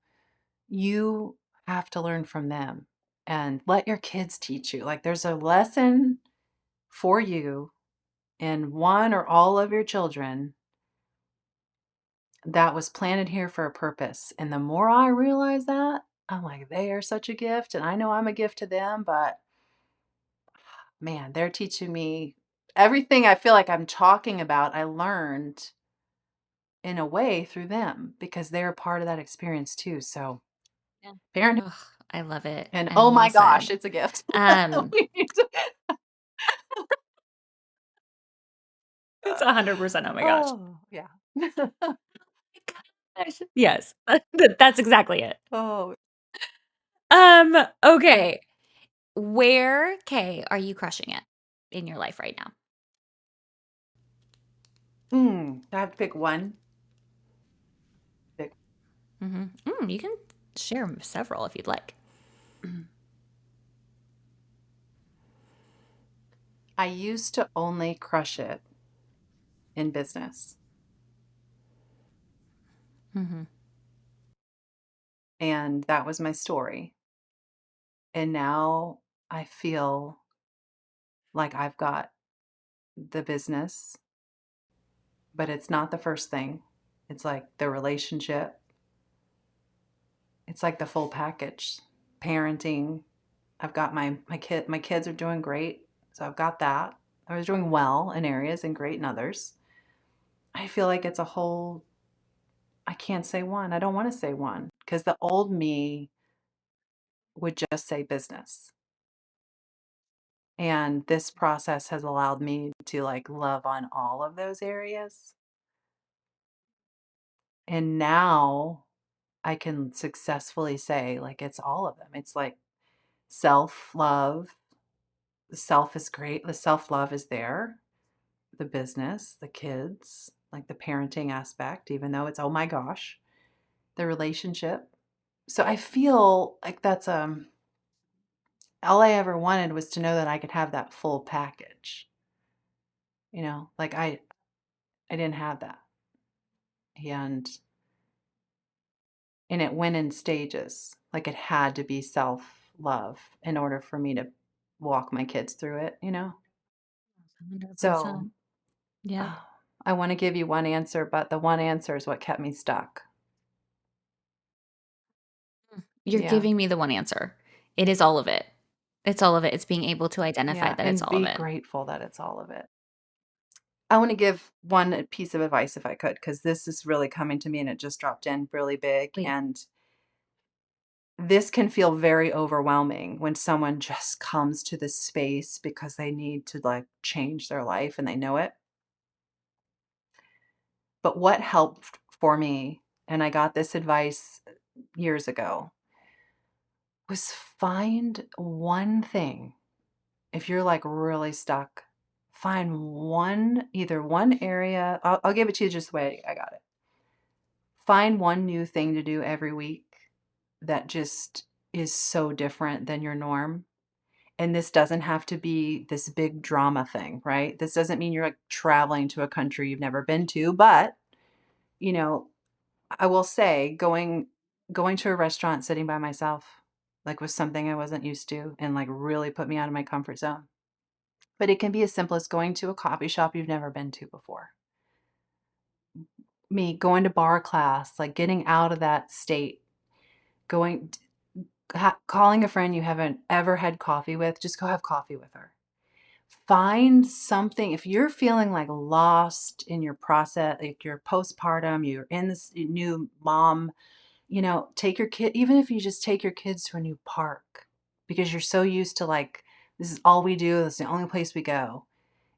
you have to learn from them, and let your kids teach you. Like, there's a lesson for you in one or all of your children that was planted here for a purpose. And the more I realize that, I'm like, they are such a gift. And I know I'm a gift to them, but man, they're teaching me everything I feel like I'm talking about. I learned in a way through them because they're part of that experience too. So, Yeah. parenthood, Ugh, I love it and oh and my well gosh, said. it's a gift. Um, We need to- it's 100%, oh my gosh. oh, yeah. Gosh, yes, that's exactly it. oh, Okay. Where, Kay, are you crushing it in your life right now? I have to pick one. Pick. Mhm. You can share several if you'd like. I used to only crush it in business. Mhm. And that was my story. And now I feel like I've got the business, but it's not the first thing. It's like the relationship. It's like the full package. Parenting. I've got my kids are doing great. So I've got that. I was doing well in areas and great in others. I feel like it's a whole I can't say one. I don't want to say one because the old me would just say business. And this process has allowed me to, like, love on all of those areas. And now I can successfully say, like, it's all of them. It's like self-love. The self is great. The self-love is there. The business, the kids, like the parenting aspect, even though it's, oh my gosh, the relationship. So I feel like that's all I ever wanted was to know that I could have that full package. Like I didn't have that. And it went in stages. Like it had to be self-love in order for me to walk my kids through it. So, 100%. Yep. oh, I want to give you one answer, but the one answer is what kept me stuck. You're Yeah. giving me the one answer. It is all of it. It's all of it. It's being able to identify Yeah, that it's and all of be it. grateful that it's all of it. I want to give one piece of advice if I could, because this is really coming to me and it just dropped in really big. Please. And this can feel very overwhelming when someone just comes to this space because they need to like change their life and they know it. But what helped for me, and I got this advice years ago, was find one thing. If you're like really stuck, find either one area. I'll give it to you just the way I got it. Find one new thing to do every week that just is so different than your norm. And this doesn't have to be this big drama thing, right? This doesn't mean you're like traveling to a country you've never been to, but you know, I will say going to a restaurant sitting by myself, like, was something I wasn't used to and, like, really put me out of my comfort zone. But it can be as simple as going to a coffee shop you've never been to before. Me going to bar class, like, getting out of that state going, calling a friend you haven't ever had coffee with, just go have coffee with her. Find something. If you're feeling like lost in your process, like you're postpartum, you're in this new mom, take your kid, even if you just take your kids to a new park because you're so used to like, this is all we do, this is the only place we go.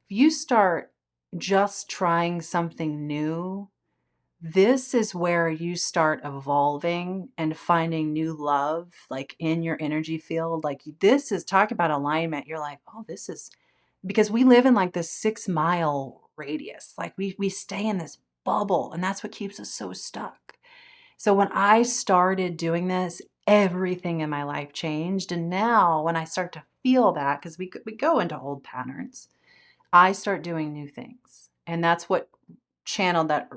If you start just trying something new, this is where you start evolving and finding new love, like in your energy field. Like, this is talk about alignment. You're like, oh, this is because we live in like this 6 mile radius. Like we stay in this bubble, and that's what keeps us so stuck. So when I started doing this, everything in my life changed. And now when I start to feel that, because we go into old patterns, I start doing new things. And that's what channeled that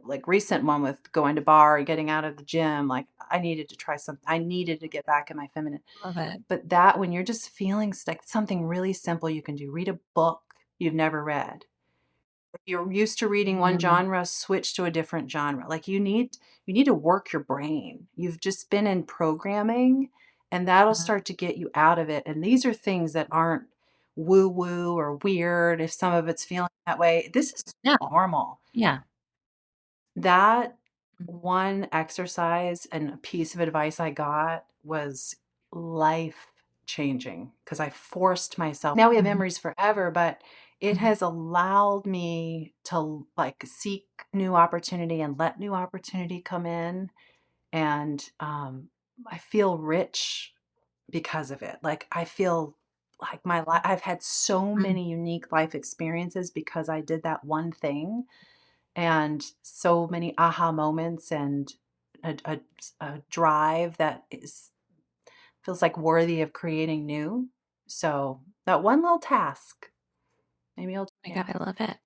like recent one with going to bar, getting out of the gym. Like I needed to try something. I needed to get back in my feminine. Love it. But that when you're just feeling like something really simple you can do, read a book you've never read. If you're used to reading one Mhm. genre, switch to a different genre. Like you need to work your brain. You've just been in programming, and that'll start to get you out of it. And these are things that aren't woo woo or weird if some of it's feeling that way. This is Yeah. normal. Yeah. That one exercise and a piece of advice I got was life changing because I forced myself. Now we have Mhm. memories forever, but it Mhm. has allowed me to like seek new opportunity and let new opportunity come in. And I feel rich because of it. Like I feel like my life, I've had so Mhm. many unique life experiences because I did that one thing, and so many aha moments and a drive that is feels like worthy of creating new. So that one little task, maybe I'll, Oh my yeah. God, I love it.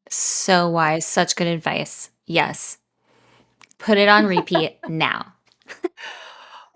So wise, such good advice. Yes. Put it on repeat now.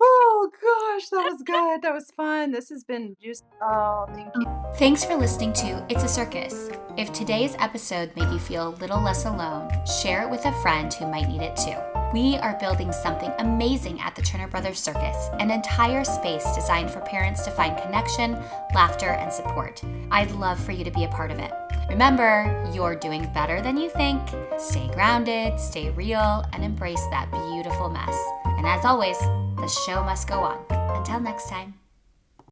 Oh gosh, that was good. That was fun. This has been just, oh, thank you. Thanks for listening to It's a Circus. If today's episode made you feel a little less alone, share it with a friend who might need it too. We are building something amazing at the Turner Brothers Circus, an entire space designed for parents to find connection, laughter, and support. I'd love for you to be a part of it. Remember, you're doing better than you think. Stay grounded, stay real, and embrace that beautiful mess. And as always, the show must go on. Until next time.